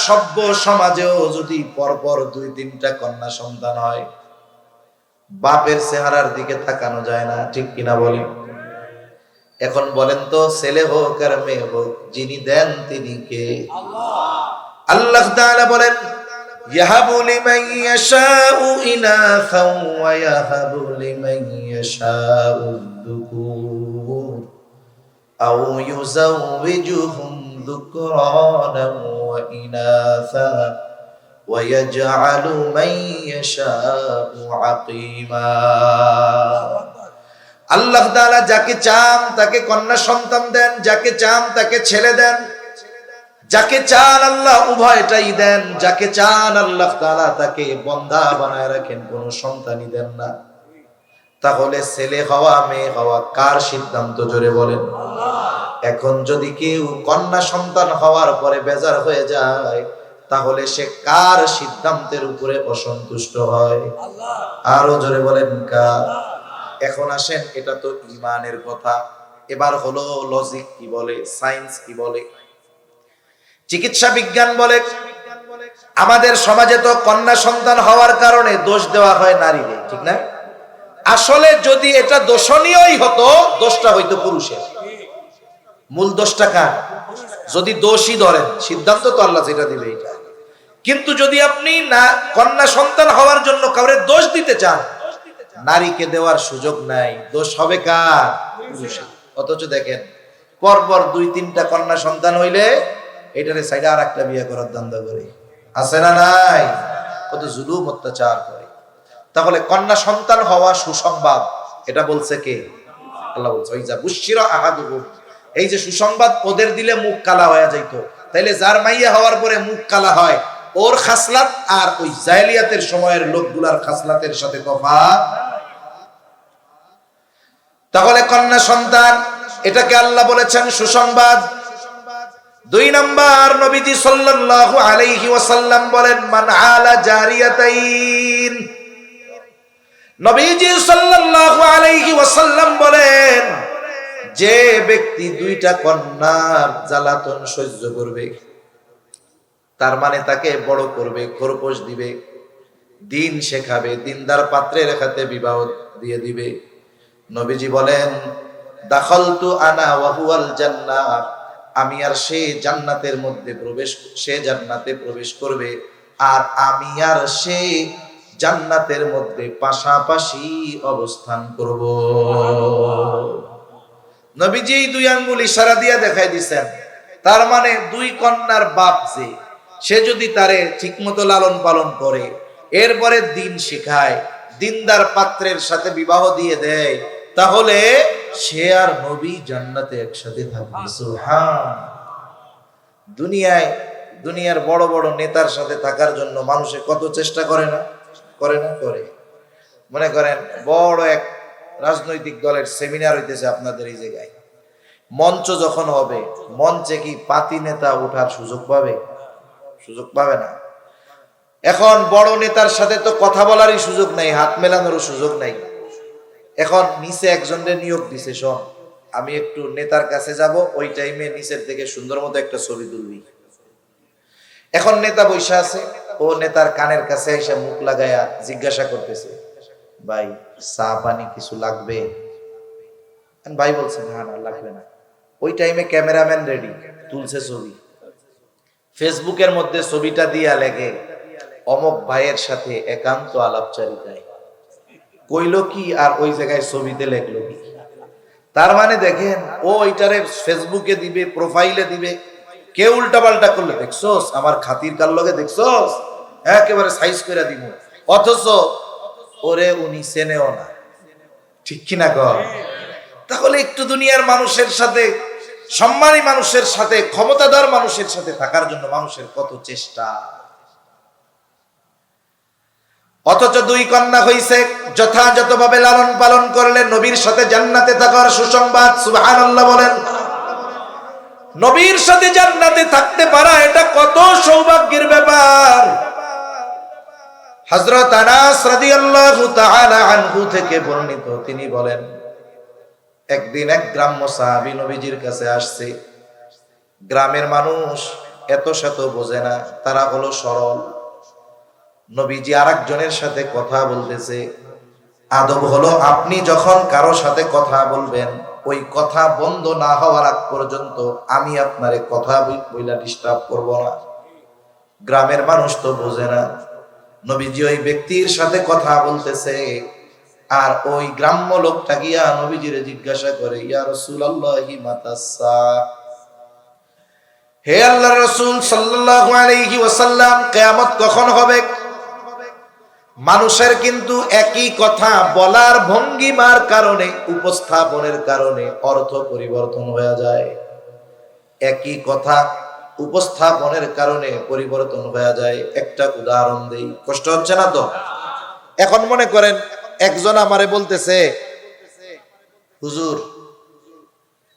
সভ্য সমাজেও যদি পরপর 2-3টা কন্যা সন্তান হয়, বাপের চেহারার দিকে তাকানো যায় না, ঠিক কিনা বলেন? এখন বলেন তো, ছেলে হোক আর মেয়ে হোক, যিনি দেন তিনি কে? আল্লাহ তাআলা বলেন, ইয়াহাবু লিমান ইয়াশাউ ইনাসাও ওয়া ইয়াহাবু লিমান ইয়াশাউ যুকুর আও ইউযাওবিজুহুম যুকরানাও ওয়া ইনাসা ওয়া ইয়াজআলু মান ইয়াশাউ আকিমা। আল্লাহ তাআলা যাকে চান তাকে কন্যা সন্তান দেন, যাকে চান তাকে ছেলে দেন, যাকে চান আল্লাহ উভয়টাই দেন, যাকে চান আল্লাহ তাআলা তাকে বন্ধা বানায় রাখেন, কোনো সন্তানই দেন না। তাহলে ছেলে হওয়া মেয়ে হওয়া কার সিদ্ধান্ত? জোরে বলেন। এখন যদি কেউ কন্যা সন্তান হওয়ার পরে বেজার হয়ে যায়, তাহলে সে কার সিদ্ধান্তের উপরে অসন্তুষ্ট হয়? আরো জোরে বলেন কার? এখন আসেন, এটা তো ঈমানের কথা। এবার হলো লজিক কি বলে, সায়েন্স কি বলে, চিকিৎসা বিজ্ঞান বলে। আমাদের সমাজে তো কন্যা সন্তান হওয়ার কারণে দোষ দেওয়া হয় নারীদের, ঠিক না? আসলে যদি এটা দোষণীয়ই হতো, দোষটা হইতো পুরুষের। মূল দোষটা কার? যদি দোষই ধরেন, সিদ্ধান্ত তো আল্লাহ যেটা দিবে এটা। কিন্তু যদি আপনি না কন্যা সন্তান হওয়ার জন্য কাউরে দোষ দিতে চান, নারীকে দেওয়ার সুযোগ নাই, দোষ হবে কার? পুরুষের। অথচ দেখেন, পরপর 2-3টা কন্যা সন্তান হইলে এটারে সাইডে আর একটা বিয়ে করার ধান্দা করে, আছে না নাই? কত জুলুম অত্যাচার করে। তাহলে কন্যা সন্তান হওয়া সুসংবাদ, এটা বলছে কে? আল্লাহ বলছে, ওই যা বুশিরা আহাদুহুম, এই যে সুসংবাদ ওদের দিলে মুখ কালা হয়ে যাইতো, তাইলে যার মাইয়া হওয়ার পরে মুখ কালা হয়, ওর খাসলাত আর ওই জাহেলিয়াতের সময়ের লোকগুলার খাসলাতের সাথে তফাৎ। তাহলে কন্যা সন্তান, এটাকে আল্লাহ বলেছেন সুসংবাদ। 2 নাম্বার, নবীজি সাল্লাল্লাহু আলাইহি ওয়াসাল্লাম বলেন, মান আলা জারিয়াতাইন, নবীজি সাল্লাল্লাহু আলাইহি ওয়াসাল্লাম বলেন, যে ব্যক্তি 2টা কন্যার জ্বালাতন সহ্য করবে, তার মানে তাকে বড় করবে, খরপোশ দিবে, দিন শেখাবে, দিনদার পাত্রের হাতে বিবাহ দিয়ে দিবে। নবীজি বলেন, দাখালতু আনা ওয়া হুয়াল জান্নাহ, আমি আর সে জান্নাতের মধ্যে প্রবেশ, সে জান্নাতে প্রবেশ করবে, আর আমি আর সে জান্নাতের মধ্যে পাশাপাশি অবস্থান করব। নবীজি 2 আঙ্গুল ইশারা দিয়ে দেখাই দিয়েছেন। তার মানে 2 কন্যার বাপ যে, সে যদি তারে ঠিকমতো লালন পালন করে, এরপরে দিন শেখায়, দিনদার পাত্রের সাথে বিবাহ দিয়ে দেয়, তাহলে সে আর নবী জান্নাতে একসাথে থাকবে। সুবহান। দুনিয়ার বড় বড় নেতার সাথে থাকার জন্য মানুষে কত চেষ্টা করে না? করে না? করে। মনে করেন বড় এক রাজনৈতিক দলের সেমিনার হইতেছে আপনাদের এই জায়গায়, মঞ্চ যখন হবে, মঞ্চে কি পাতি নেতা ওঠার সুযোগ পাবে? সুযোগ পাবে না। এখন বড় নেতার সাথে তো কথা বলারই সুযোগ নাই, হাত মেলানোরও সুযোগ নাই। এখন নিচে একজনের নিয়োগ দিছে, শোন আমি একটু নেতার কাছে যাব, ওই টাইমে নিচের থেকে সুন্দর মতো একটা ছবি তুলবি। এখন নেতা বৈশা আছে, ও নেতার কানের কাছে এসে মুখ লাগায়া জিজ্ঞাসা করতেছে, ভাই চা পানি কিছু লাগবে? ভাই বলছে, না না লাগবে না। ওই টাইমে ক্যামেরাম্যান রেডি, তুলছে ছবি, ফেসবুকের মধ্যে ছবিটা দিয়া লেগে, অমক ভাইয়ের সাথে একান্ত আলাপচারিতায়। কইলো কি আর ওই জায়গায় ছবিতে লেখলো কি? তার মানে দেখেন, ও ওইটারে ফেসবুকে দিবে, প্রোফাইলে দিবে। কেউ উল্টা পাল্টা করলে, দেখছোস আমার খাতির কার লগে, দেখছোস একেবারে সাইজ করে দিব, অথচ ওরে উনি চেনেও না, ঠিক কিনা কর? তাহলে একটু দুনিয়ার মানুষের সাথে, সম্মানী মানুষের সাথে, ক্ষমতাধর মানুষের সাথে থাকার জন্য মানুষের কত চেষ্টা। অথচ 2 কন্যা হইছে, যথাযথভাবে লালন পালন করলে নবীর সাথে জান্নাতে থাকার সুসংবাদ। সুবহানাল্লাহ বলেন। নবীর সাথে জান্নাতে থাকতে পারা এটা কত সৌভাগ্যের ব্যাপার। হযরত আনাস রাদিয়াল্লাহু তাআলা আনহু থেকে বর্ণিত, তিনি বলেন, একদিন এক গ্রাম্য সাহাবী নবীজির কাছে আসছে। গ্রামের মানুষ এত শত বোঝে না, তারা হলো সরল। নবীজি আরেকজনের সাথে কথা বলতেছে। আদব হলো আপনি যখন কারো সাথে কথা বলবেন, ওই কথা বন্ধ না হওয়ার আগ পর্যন্ত আমি আপনারে কথা বইলা ডিস্টার্ব করব না। গ্রামের মানুষ তো বোঝে না। নবীজি ওই ব্যক্তির সাথে কথা বলতেছে, আর ওই গ্রাম্য লোকটা গিয়া নবীজিরে জিজ্ঞাসা করে, ইয়া রাসূলুল্লাহি মাতাসসা, হে আল্লাহর রাসূল সাল্লাল্লাহু আলাইহি ওয়াসাল্লাম, কিয়ামত কখন হবে? মানুষের কিন্তু একই কথা বলার ভঙ্গিমার কারণে, উপস্থাপনের কারণে অর্থ পরিবর্তন হয়ে যায়। একই কথা উপস্থাপনের কারণে পরিবর্তন হয়ে যায়। একটা উদাহরণ দেই, কষ্ট হচ্ছে না তো? এখন মনে করেন একজন আমারে বলতেছে, হুজুর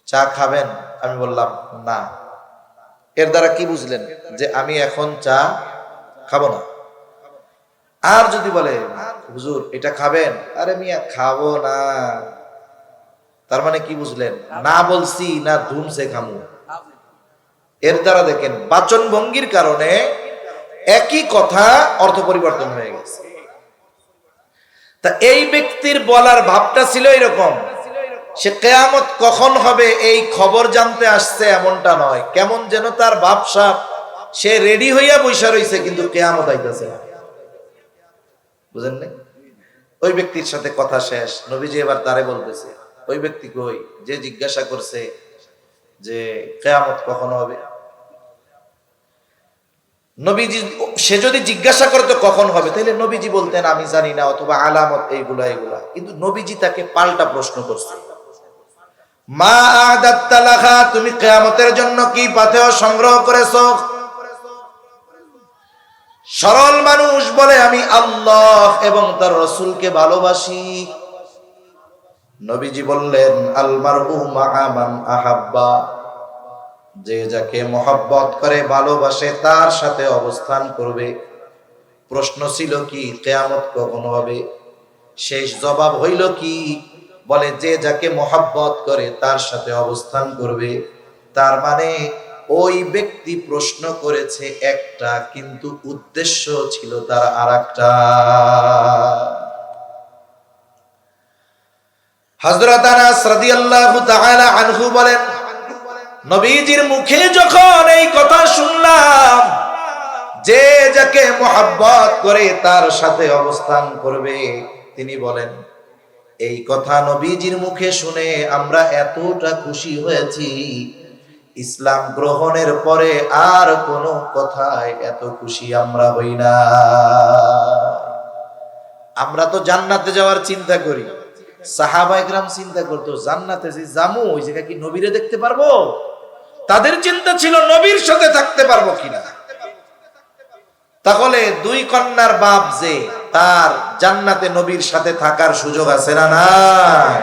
চা খাবেন? আমি বললাম না। এর দ্বারা কি বুঝলেন? যে আমি এখন চা খাবো না। আর যদি বলে, হুজুর এটা খাবেন? আরে মিয়া খাবো না, তার মানে কি বুঝলেন? না বলছি না ধুমসে খামু। এর দ্বারা দেখেন বাচন ভঙ্গির কারণে একই কথা অর্থ পরিবর্তন হয়ে গেছে। তা এই ব্যক্তির বলার ভাবটা ছিল এরকম, সে কিয়ামত কখন হবে এই খবর জানতে আসছে এমনটা নয়। কেমন যেন তার ভাবসা, সে রেডি হইয়া বসে রইছে, কিন্তু কিয়ামত আইতাছে না। বুঝেন না? ওই ব্যক্তির সাথে কথা শেষ, নবীজি এবার তারে বলতেছে, ওই ব্যক্তি কই যে জিজ্ঞাসা করছে যে কিয়ামত কখন হবে। নবীজি সে যদি জিজ্ঞাসা করতো কখন হবে, তাহলে নবীজি বলতেন আমি জানি না, অথবা আলামত এইগুলা এইগুলা। কিন্তু নবীজি তাকে পাল্টা প্রশ্ন করছে, মা আদাত্তা লাহা, তুমি কিয়ামতের জন্য কি পাথেয় সংগ্রহ করেছো? সরল মানুষ বলে আমি আল্লাহ এবং তার রাসূলকে ভালোবাসি। নবীজি বললেন আল মারউ মা'a মান আহাব্বা, যে যাকে মহব্বত করে ভালোবাসে তার সাথে অবস্থান করবে। প্রশ্ন ছিল কি কিয়ামত কখন হবে? শেষ জবাব হইল কি? বলে যে যাকে মহব্বত করে তার সাথে অবস্থান করবে। তার মানে ওই ব্যক্তি প্রশ্ন করেছে একটা, কিন্তু উদ্দেশ্য ছিল তার আরেকটা। হযরত আনাস রাদিয়াল্লাহু তাআলা আনহু বলেন, নবীজির মুখে যখন এই কথা শুনলাম, যে যাকে মহব্বত করে তার সাথে অবস্থান করবে, তিনি বলেন এই কথা নবীজির মুখে শুনে আমরা এতটা খুশি হয়েছি, ইসলাম গ্রহণের পরে আর কোনো কথায় এত খুশি আমরা হই না। আমরা তো জান্নাতে যাওয়ার চিন্তা করি, সাহাবা ইকরাম চিন্তা করতো জান্নাতে যে জামু ওই জায়গায় কি নবীরে দেখতে পারবো? তাদের চিন্তা ছিল নবীর সাথে থাকতে পারবো কিনা। তাহলে দুই কন্যার বাপ যে, তার জান্নাতে নবীর সাথে থাকার সুযোগ আছে না নাই?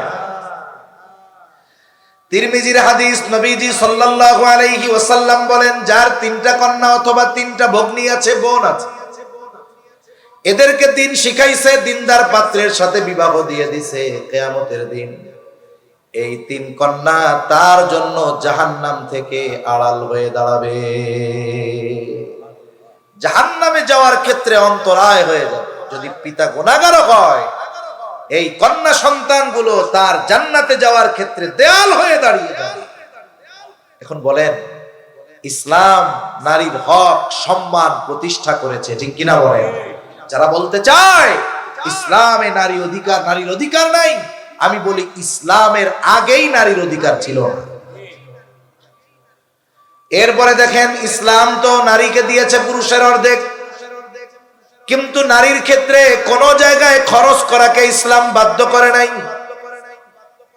তিরমিজির হাদিস, নবীজি সাল্লাল্লাহু আলাইহি ওয়াসাল্লাম বলেন, যার তিনটা কন্যা অথবা তিনটা ভগ্নী আছে, বোন আছে, এদেরকে দিন শিখাইছে, দিনদার পাত্রের সাথে বিবাহ দিয়ে দিছে, কিয়ামতের দিন এই তিন কন্যা তার জন্য জাহান্নাম থেকে আড়াল হয়ে দাঁড়াবে। জাহান্নামে যাওয়ার ক্ষেত্রে অন্তরায় হয়ে যাবে। যদি পিতা গুনাহগার হয়, এই কন্যা সন্তানগুলো তার জান্নাতে যাওয়ার ক্ষেত্রে দেয়াল হয়ে দাঁড়িয়ে যাবে। এখন বলেন, ইসলাম নারীর হক সম্মান প্রতিষ্ঠা করেছে, ঠিক কিনা বলেন? যারা বলতে চায় ইসলামে নারীর অধিকার নাই, আমি বলি ইসলামের আগেই নারীর অধিকার ছিল না। এরপরে দেখেন, ইসলাম তো নারীকে দিয়েছে পুরুষের অর্ধেক, কিন্তু নারীর ক্ষেত্রে কোন জায়গায় খরচ করাকে ইসলাম বাধ্য করে নাই।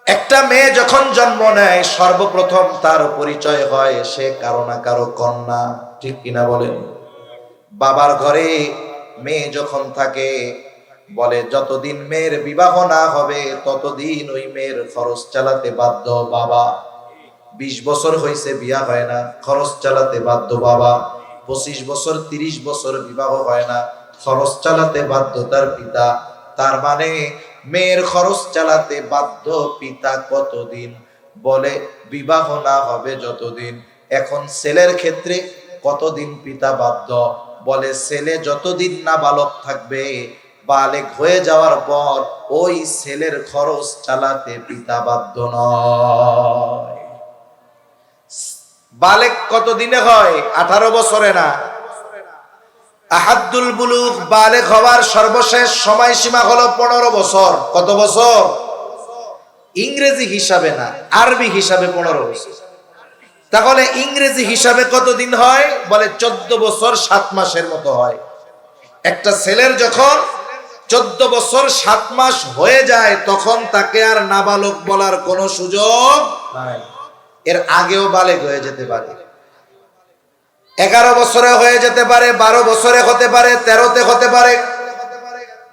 একটা মেয়ে যখন জন্ম নেয়, সর্বপ্রথম তার পরিচয় হয় সে কারো না কারো কন্যা, ঠিক কিনা বলেন? বাবার ঘরে মেয়ে যখন থাকে, বলে যতদিন মেয়ের বিবাহ না হবে ততদিন ওই মেয়ের খরচ চালাতে বাধ্য বাবা। 20 বছর হয়েছে বিয়া হয় না, খরচ চালাতে বাধ্য বাবা। 25 বছর 30 বছর বিবাহ হয় না, খরচ চালাতে বাধ্য তার পিতা। তার মানে মেয়ের খরচ চালাতে বাধ্য পিতা কতদিন? বলে বিবাহ না হবে যতদিন। এখন ছেলের ক্ষেত্রে কতদিন পিতা বাধ্য? বলে ছেলে যতদিন না বালক থাকবে, বালেগ হয়ে যাওয়ার পর ওই ছেলের খরচ চালাতে পিতা বাধ্য নয়। বালেগ কতদিনে হয়? 18 বছরে না। আহাদুল বুলুগ বালেগ হওয়ার সর্বশেষ সময়সীমা হলো 15 বছর। কত বছর? ইংরেজি হিসাবে না, আরবি হিসাবে 15 বছর। তাহলে ইংরেজি হিসাবে কতদিন হয়? বলে 14 বছর 7 মাসের মতো হয়। একটা ছেলের যখন 14 বছর 7 মাস হয়ে যায়, তখন তাকে আর নাবালক বলার কোনো সুযোগ নাই। এর আগেও বালেগ হয়ে যেতে পারে, 11 বছরে হয়ে যেতে পারে, 12 বছরে হতে পারে, 13তে হতে পারে।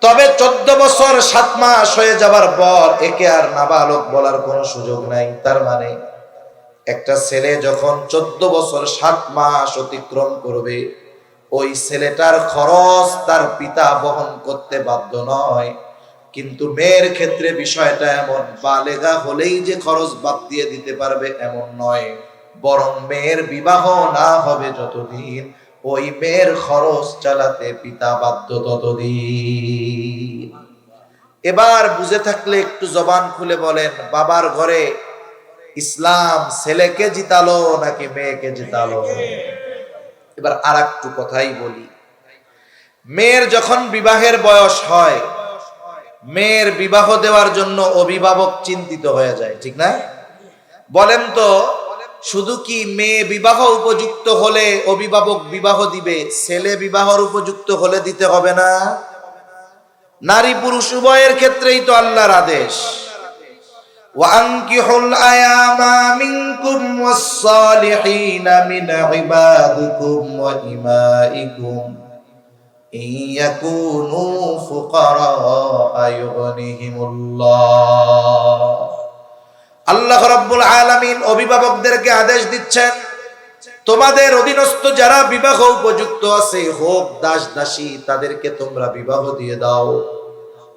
তবে 14 বছর 7 মাস হয়ে যাবার পর একে আর নাবালক বলার কোনো সুযোগ নাই। তার মানে একটা ছেলে যখন 14 বছর 7 মাস অতিক্রম করবে, ওই ছেলেটার খরচ তার পিতা বহন করতে বাধ্য নয়। কিন্তু মেয়ের ক্ষেত্রে বিষয়টা এমন, বালেগা হলেই যে খরচ বাদ দিয়ে দিতে পারবে এমন নয়, বরং মেয়ের বিবাহ না হবে যতদিন, ওই মেয়ের খরচ চালাতে পিতা বাধ্য ততদিন। এবার বুঝে থাকলে একটু জবান খুলে বলেন, বাবার ঘরে ইসলাম ছেলেকে জিতালো নাকি মেয়েকে জিতালো? এবার আর একটু কথাই বলি। মেয়ের যখন বিবাহের বয়স হয়, মেয়ের বিবাহ দেওয়ার জন্য অভিভাবক চিন্তিত হয়ে যায়, ঠিক না? বলেন তো, শুধু কি মেয়ে বিবাহ উপযুক্ত হলে অভিভাবক বিবাহ দিবে, ছেলে বিবাহর উপযুক্ত হলে দিতে হবে না? নারী পুরুষ উভয়ের ক্ষেত্রেই তো আল্লাহর আদেশ, وَأَنكِحُوا الْأَيَامَ مِنكُمْ وَالصَّالِحِينَ مِنْ عِبَادِكُمْ وَإِمَائِكُمْ إِنْ يَكُونُوا فُقَرَاءَ يُغْنِهِمُ اللَّهُ। আল্লাহ রাব্বুল আলামিন অভিভাবকদেরকে আদেশ দিচ্ছেন, তোমাদের অধীনস্থ যারা বিবাহ উপযুক্ত আছে, হোক দাস দাসী, তাদেরকে তোমরা বিবাহ দিয়ে দাও।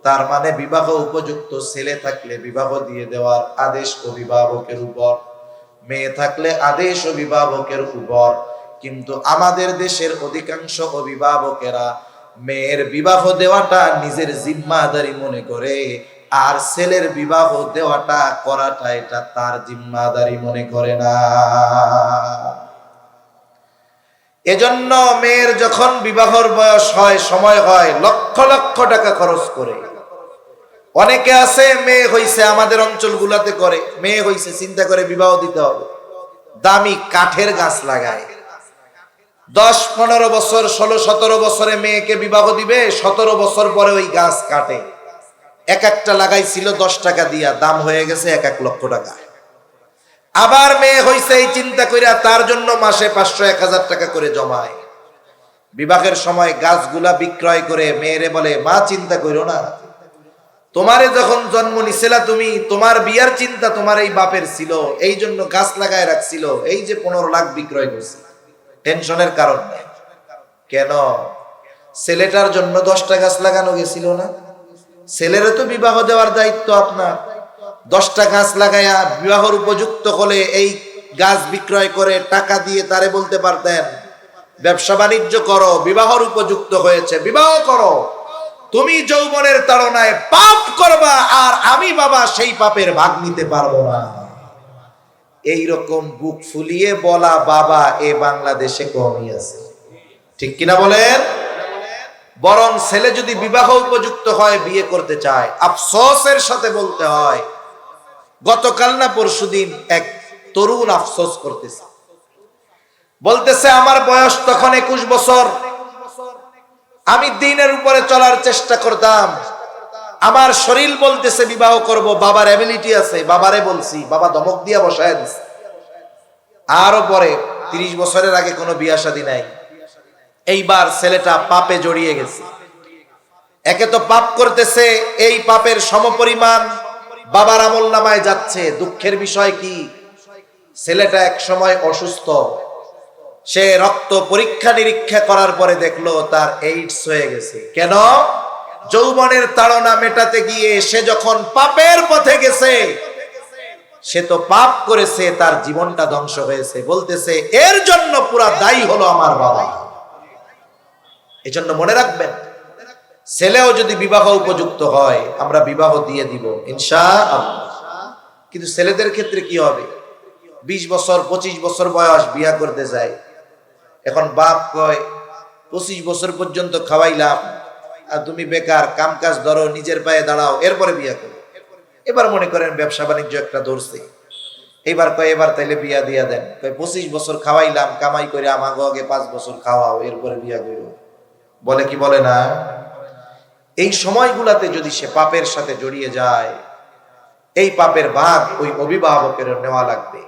তার মানে বিবাহ উপযুক্ত ছেলে থাকলে বিবাহ দিয়ে দেওয়ার আদেশ অভিভাবকের উপর, মেয়ে থাকলে আদেশ অভিভাবকের উপর। কিন্তু আমাদের দেশের অধিকাংশ অভিভাবকেরা মেয়ের বিবাহ দেওয়াটা নিজের জিম্মাদারি মনে করে, আর ছেলের বিবাহ দেওয়াটা করাটা এটা তার জিম্মাদারি মনে করে না। এজন্য মেয়ের যখন বিবাহর বয়স হয়, সময় হয়, লক্ষ লক্ষ টাকা খরচ করে। অনেকে আছে মেয়ে হইছে, আমাদের অঞ্চলগুলোতে করে, মেয়ে হইছে চিন্তা করে বিবাহ দিতে হবে, দামি কাঠের গাছ লাগায়। 10-15 বছর, 16-17 বছরে মেয়েকে বিবাহ দিবে, 17 বছর পরে ওই গাছ কাটে। এক একটা লাগাইছিল 10 টাকা দিয়া, দাম হয়ে গেছে 1 লক্ষ টাকা। আবার মেয়ে হইছে এই চিন্তা কইরা তার জন্য মাসে 500-1000 টাকা করে জমায়। বিবাহের সময় গাছগুলা বিক্রয় করে মেয়েরে বলে, মা চিন্তা কইরো না, তোমারে যখন জন্ম নিছিলা তুমি, তোমার বিয়ার চিন্তা তোমার এই বাপের ছিল, এই জন্য গাছ লাগায় রাখছিল, এই যে 15 লাখ বিক্রয় করছি, টেনশনের কারণ নাই। কেন? ছেলেটার জন্য 10টা গাছ লাগানো গেছিল না? ছেলেরও তো বিবাহ দেওয়ার দায়িত্ব আপনার। 10টা গাছ লাগায়া বিবাহর উপযুক্ত হলে এই গাছ বিক্রয় করে টাকা দিয়ে তারে বলতে পারতেন, ব্যবসা বাণিজ্য করো, বিবাহর উপযুক্ত হয়েছে, বিবাহ করো। তুমি যৌবনের তাড়নায় পাপ করবা, আর আমি বাবা সেই পাপের ভাগ নিতে পারবো না। এই রকম বুক ফুলিয়ে বলা বাবা এ বাংলাদেশে কমই আছে, ঠিক কিনা বলেন? বরং ছেলে যদি বিবাহ উপযুক্ত হয়, বিয়ে করতে চায়, আফসোসের সাথে বলতে হয়, গতকাল না পরশুদিন এক তরুণ আফসোস করতেছে, বলতেছে আমার বয়স তখন 21 বছর, আমি দ্বীনের উপরে চলার চেষ্টা করতাম, আমার শরীর বলতেছে বিবাহ করব, বাবার এবিলিটি আছে, বাবারে বলছি, বাবা ধমক দিয়া বসায় দিছে। আরো পরে 30 বছরের আগে কোনো বিয়া শাদী নাই। এইবার ছেলেটা পাপে জড়িয়ে গেছে। একে তো পাপ করতেছে, এই পাপের সমপরিমাণ বাবার আমলনামায় যাচ্ছে। দুঃখের বিষয় কি, ছেলেটা এক সময় অসুস্থ, সে রক্ত পরীক্ষা নিরীক্ষা করার পরে দেখলো তার এইডস হয়ে গেছে। কেন? যৌবনের তাড়না মেটাতে গিয়ে সে যখন পাপের পথে গেছে, সে তো পাপ করেছে, তার জীবনটা ধ্বংস হয়েছে, বলতেছে এর জন্য পুরা দায়ী হলো আমার বাবা। এই জন্য মনে রাখবেন, ছেলেও যদি বিবাহ উপযুক্ত হয় আমরা বিবাহ দিয়ে দিব ইনশাআল্লাহ। কিন্তু ছেলেদের ক্ষেত্রে কি হবে? 20 বছর 25 বছর বয়স বিয়া করতে যায়, এখন বাপ কয় 25 বছর পর্যন্ত খাওয়াইলাম, আর তুমি বেকার, কাম কাজ ধরো, নিজের পায়ে দাঁড়াও, এরপরে বিয়া করো। এবার মনে করেন ব্যবসা বাণিজ্য একটা ধরছে, এবার কয় এবার তাইলে বিয়া দিয়া দেন। কয় 25 বছর খাওয়াইলাম, কামাই করে আমাকে আগে 5 বছর খাওয়াও, এরপরে বিয়া করো। বলে কি বলে না? এই সময়গুলাতে যদি সে পাপের সাথে জড়িয়ে যায়, এই পাপের ভাগ ওই অভিভাবকের নেওয়া লাগবে।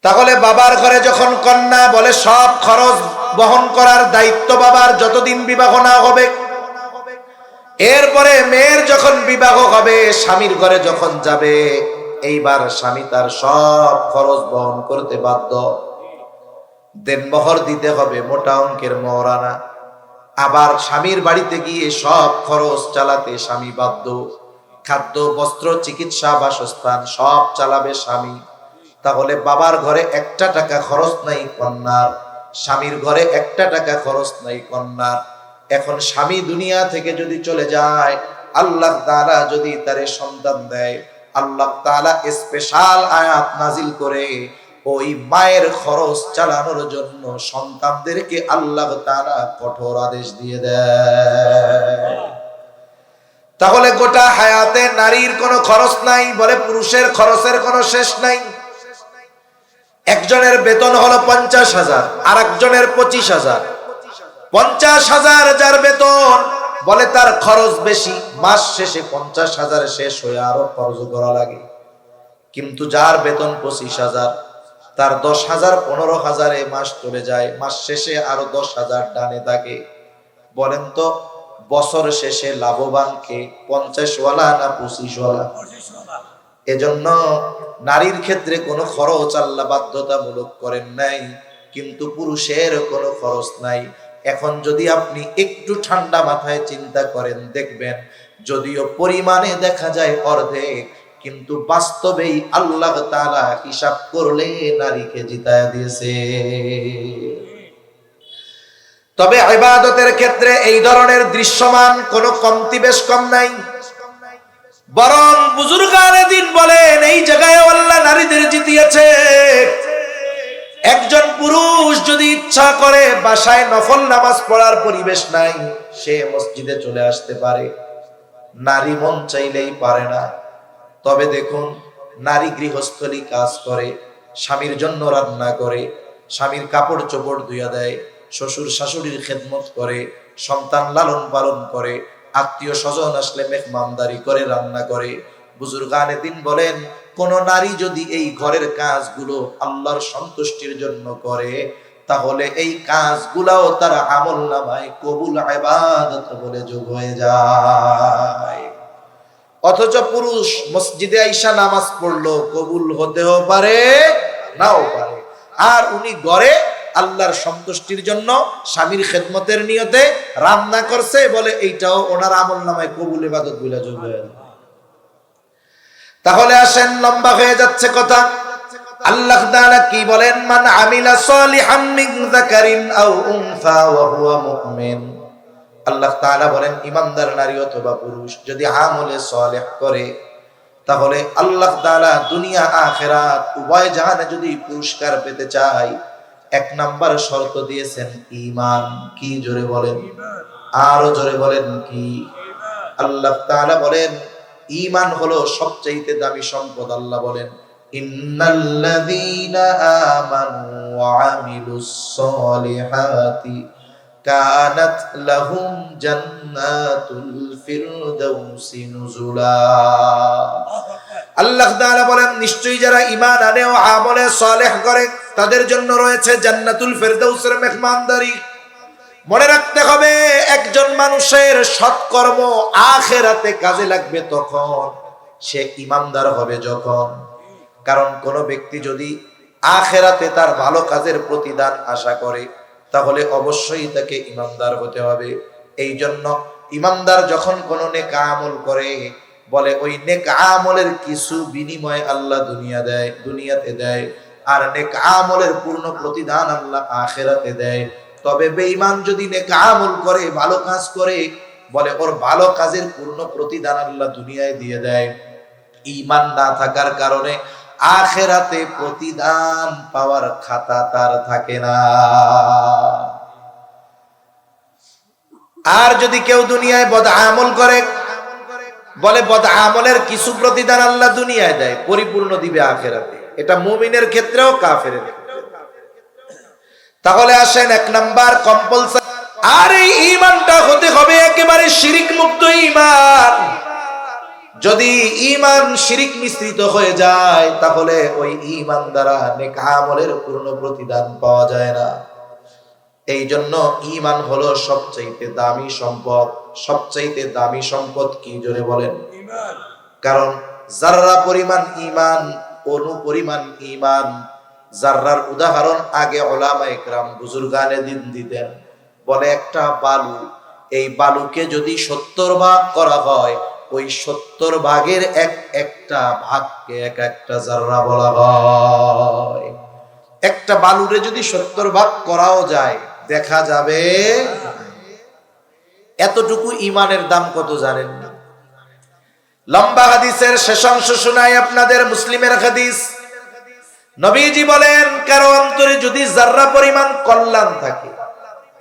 তাহলে বাবার ঘরে যখন কন্যা, বলে সব খরচ বহন করার দায়িত্ব বাবার যতদিন বিবাহ না হবে। এরপরে মেয়ের যখন বিবাহ হবে, স্বামীর ঘরে যখন যাবে, এইবার স্বামী তার সব খরচ বহন করতে বাধ্য। দেনমোহর দিতে হবে মোটা অঙ্কের মহারানা। আবার স্বামীর বাড়িতে গিয়ে সব খরচ চালাতে স্বামী বাধ্য। খাদ্য, বস্ত্র, চিকিৎসা, বাসস্থান সব চালাবে স্বামী। তাহলে বাবার ঘরে 1 টাকা খরচ নাই কন্যার, স্বামীর ঘরে 1 টাকা খরচ নাই কন্যার। এখন স্বামী দুনিয়া থেকে যদি চলে যায়, আল্লাহ তাআলা যদি তারে সন্তান দেয়, আল্লাহ তাআলা স্পেশাল আয়াত নাজিল করে ওই মায়ের খরচ চালানোর জন্য সন্তানদেরকে আল্লাহ তাআলা কঠোর আদেশ দিয়ে দেয়। তাহলে গোটা হায়াতে নারীর কোনো খরচ নাই, বলে পুরুষের খরচের কোনো শেষ নাই। একজনের বেতন হলো 50,000, আর একজনের 25,000। 50,000 যার বেতন, বলে তার খরচ বেশি, মাস শেষে 50,000 শেষ হয়ে আরো খরচ করা লাগে। কিন্তু যার বেতন 25,000, তার 10,000 15,000 মাস চলে যায়, মাস শেষে আরো 10,000 ডানে থাকে। বলেন তো বছর শেষে লাভবান কে, 50 ওয়ালা না 25 ওয়ালা? এজন্য নারীর ক্ষেত্রে কোনো খরচ আল্লাহ বাধ্যতামূলক করেন নাই, কিন্তু পুরুষের কোনো খরচ নাই। এখন যদি আপনি একটু ঠান্ডা মাথায় চিন্তা করেন, দেখবেন যদিও পরিমাণে দেখা যায় অর্ধেক, কিন্তু বাস্তবেই আল্লাহ তাআলা হিসাব করলে নারীকে জিতায়া দিয়েছে। তবে ইবাদতের ক্ষেত্রে এই ধরনের দৃশ্যমান কোনো কমতি বেশ কম নাই। বরং বুজুর্গানে দিন বলেন, এই জায়গায় আল্লাহ নারীদের জিতিয়েছে। একজন পুরুষ যদি ইচ্ছা করে, বাসায় নফল নামাজ পড়ার পরিবেশ নাই, সে মসজিদে চলে আসতে পারে। নারী মন চাইলেই পারে না। তবে দেখুন, নারী গৃহস্থলী কাজ করে, স্বামীর জন্য রান্না করে, স্বামীর কাপড় চোপড় ধুইয়া দেয়, শ্বশুর শাশুড়ির খেদমত করে, সন্তান লালন পালন করে, আত্মীয় স্বজন আসলে মেহমানদারি করে, রান্না করে। বুজুর্গানে দিন বলেন, কোন নারী যদি এই ঘরের কাজগুলো আল্লাহর সন্তুষ্টির জন্য করে, তাহলে এই কাজগুলাও তার আমলনামায় কবুল ইবাদত বলে যোগ হয়ে যায়। অথচ পুরুষ মসজিদে আইসা নামাজ পড়লো, কবুল হতেও পারে নাও পারে। আর উনি ঘরে আল্লাহর সন্তুষ্টির জন্য স্বামীর খেদমতের নিয়তে রান্না করছে, বলে এইটাও ওনার আমলনামায় কবুল ইবাদত বলে যোগ হয়ে যায়। তাহলে আসেন, লম্বা হয়ে যাচ্ছে কথা। আল্লাহ তাআলা কি বলেন? মান আমিলা সলিহাম মিন যাকারিন আও উনসা ওয়া হুয়া মুমিন। আল্লাহ তাআলা বলেন, ইমানদার নারী অথবা পুরুষ যদি আমলে সালেহ করে, তাহলে আল্লাহ তাআলা দুনিয়া আখিরাত উভয় জাহানে যদি পুরস্কার পেতে চায়, 1 নাম্বার শর্ত দিয়েছেন ঈমান। কি জোরে বলেন, আরো জোরে বলেন কি? আল্লাহ তাআলা বলেন ঈমান হলো সবচেয়ে দামি সম্পদ। আল্লাহ বলেন, ইন্নাল্লাযীনা আমানু ওয়া আমিলুস সলিহাতি কানাত লাহুম জান্নাতুল ফিরদাউসি নুজুলা। আল্লাহ তাআলা বলেন, নিশ্চয়ই যারা ঈমান আনে ও আমলে সালেহ করে, তাদের জন্য রয়েছে জান্নাতুল ফিরদাউসের মেহমানদারি। মনে রাখতে হবে, একজন মানুষের সৎকর্ম আখিরাতে কাজে লাগবে তখন, সে ঈমানদার হবে যখন। কারণ কোন ব্যক্তি যদি আখিরাতে তার ভালো কাজের প্রতিদান আশা করে, তাহলে অবশ্যই তাকে ঈমানদার হতে হবে। এই জন্য ঈমানদার যখন কোন নেক আমল করে, বলে ওই নেক আমলের কিছু বিনিময় আল্লাহ দুনিয়াতে দেয়, আর নেক আমলের পূর্ণ প্রতিদান আল্লাহ আখিরাতে দেয়। তবে বেঈমান যদি নেক আমল করে, ভালো কাজ করে, বলে ওর ভালো কাজের পূর্ণ প্রতিদান আল্লাহ দুনিয়ায় দিয়ে দেয়। ঈমান না থাকার কারণে আখিরাতে প্রতিদান পাওয়ার খাতা তার থাকে না। আর যদি কেউ দুনিয়ায় বদ আমল করে, বলে বদ আমলের কিছু প্রতিদান আল্লাহ দুনিয়ায় দেয়, পরিপূর্ণ দিবে আখিরাতে। এটা মুমিনের ক্ষেত্রেও কাফেরের ক্ষেত্রেও। তাহলে আসেন, এক নাম্বার কম্পালসারি, আর এই ঈমানটা হতে হবে একেবারে শিরিক মুক্ত ঈমান। যদি ঈমান শিরিক মিশ্রিত হয়ে যায়, তাহলে ওই ঈমান দ্বারা নেক আমলের পূর্ণ প্রতিদান পাওয়া যায় না। এই জন্য ঈমান হলো সবচাইতে দামি সম্পদ। সবচাইতে দামি সম্পদ কি, জোরে বলেন? ঈমান। কারণ যাররা পরিমাণ ঈমান, অণু পরিমাণ ঈমান। যাররার উদাহরণ আগে উলামায়ে কেরাম বুজুর্গানে দিন দিতেন। বলে একটা বালু, এই বালুকে যদি 70 ভাগ করা হয়, ওই 70 ভাগের একটা ভাগকে একটা যাররা বলা হয়। একটা বালুরে যদি 70 ভাগ করাও যায়, দেখা যাবে এতটুকু ঈমানের দাম কত জানেন না? লম্বা হাদিসের শেষ অংশ শোনাই আপনাদের, মুসলিমের হাদিস। নবীজি বলেন, কারো অন্তরে যদি যাররা পরিমাণ কল্যাণ থাকে,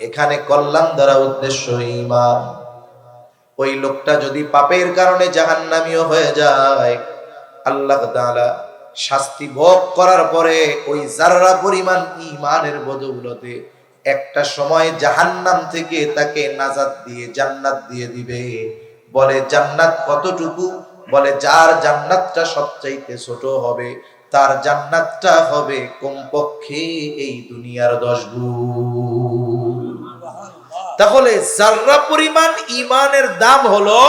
এখানে কল্যাণ দ্বারা উদ্দেশ্য ঈমান, ওই লোকটা যদি পাপের কারণে জাহান্নামীও হয়ে যায়, আল্লাহ তাআলা শাস্তি ভোগ করার পরে ওই যাররা পরিমাণ ঈমানের বদৌলতে একটা সময় জাহান্নাম থেকে তাকে নাজাত দিয়ে জান্নাত দিয়ে দিবে। বলে জান্নাত কতটুকু? বলে যার জান্নাতটা সবচাইতে ছোট হবে, তার জান্নাতটা হবে কমপক্ষে এই দুনিয়ার 10 গুণ। তাহলে যাররা পরিমাণ ঈমানের দাম হলো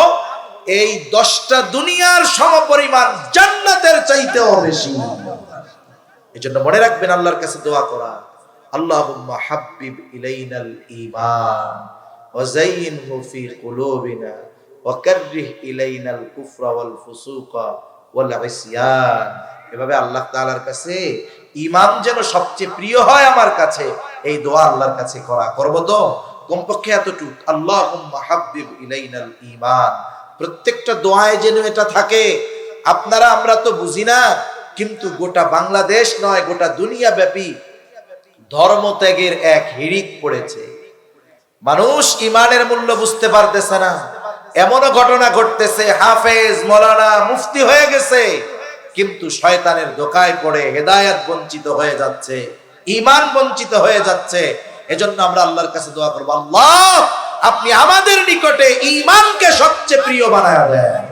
এই 10টা দুনিয়ার সমপরিমাণ জান্নাতের চাইতেও বেশি। এজন্য মনে রাখবেন, আল্লাহর কাছে দোয়া করা, আল্লাহুম্মা হাব্বিব ইলাইনাল ঈমান ওয়া যায়্যিনহু ফি কুলুবিনা ওয়া কাররিহ ইলাইনাল কুফরা ওয়াল ফুসুকা ওয়াল ইসয়ান। এভাবে আল্লাহ তাআলার কাছে ঈমান যেন সবচেয়ে প্রিয় হয় আমার কাছে, এই দোয়া আল্লাহর কাছে করব তো কমপক্ষে এতটুক, আল্লাহুম্মা হাব্বিব ইলাইনাল ঈমান। প্রত্যেকটা দোয়ায় যেন এটা থাকে। আপনারা আমরা তো বুঝি না, কিন্তু গোটা বাংলাদেশ নয়, গোটা দুনিয়া ব্যাপী ধর্মত্যাগের এক হিড়িক পড়েছে। মানুষ ঈমানের মূল্য বুঝতে পারতেছে না। এমনও ঘটনা ঘটতেছে, হাফেজ, মাওলানা, মুফতি হয়ে গেছে, কিন্তু শয়তানের ধোঁকায় পড়ে হেদায়েত বঞ্চিত হয়ে যাচ্ছে, ঈমান বঞ্চিত হয়ে যাচ্ছে। এজন্য আমরা আল্লাহর কাছে দোয়া করব, আল্লাহ আপনি আমাদের নিকটে ঈমানকে সবচেয়ে প্রিয় বানায়া দেন।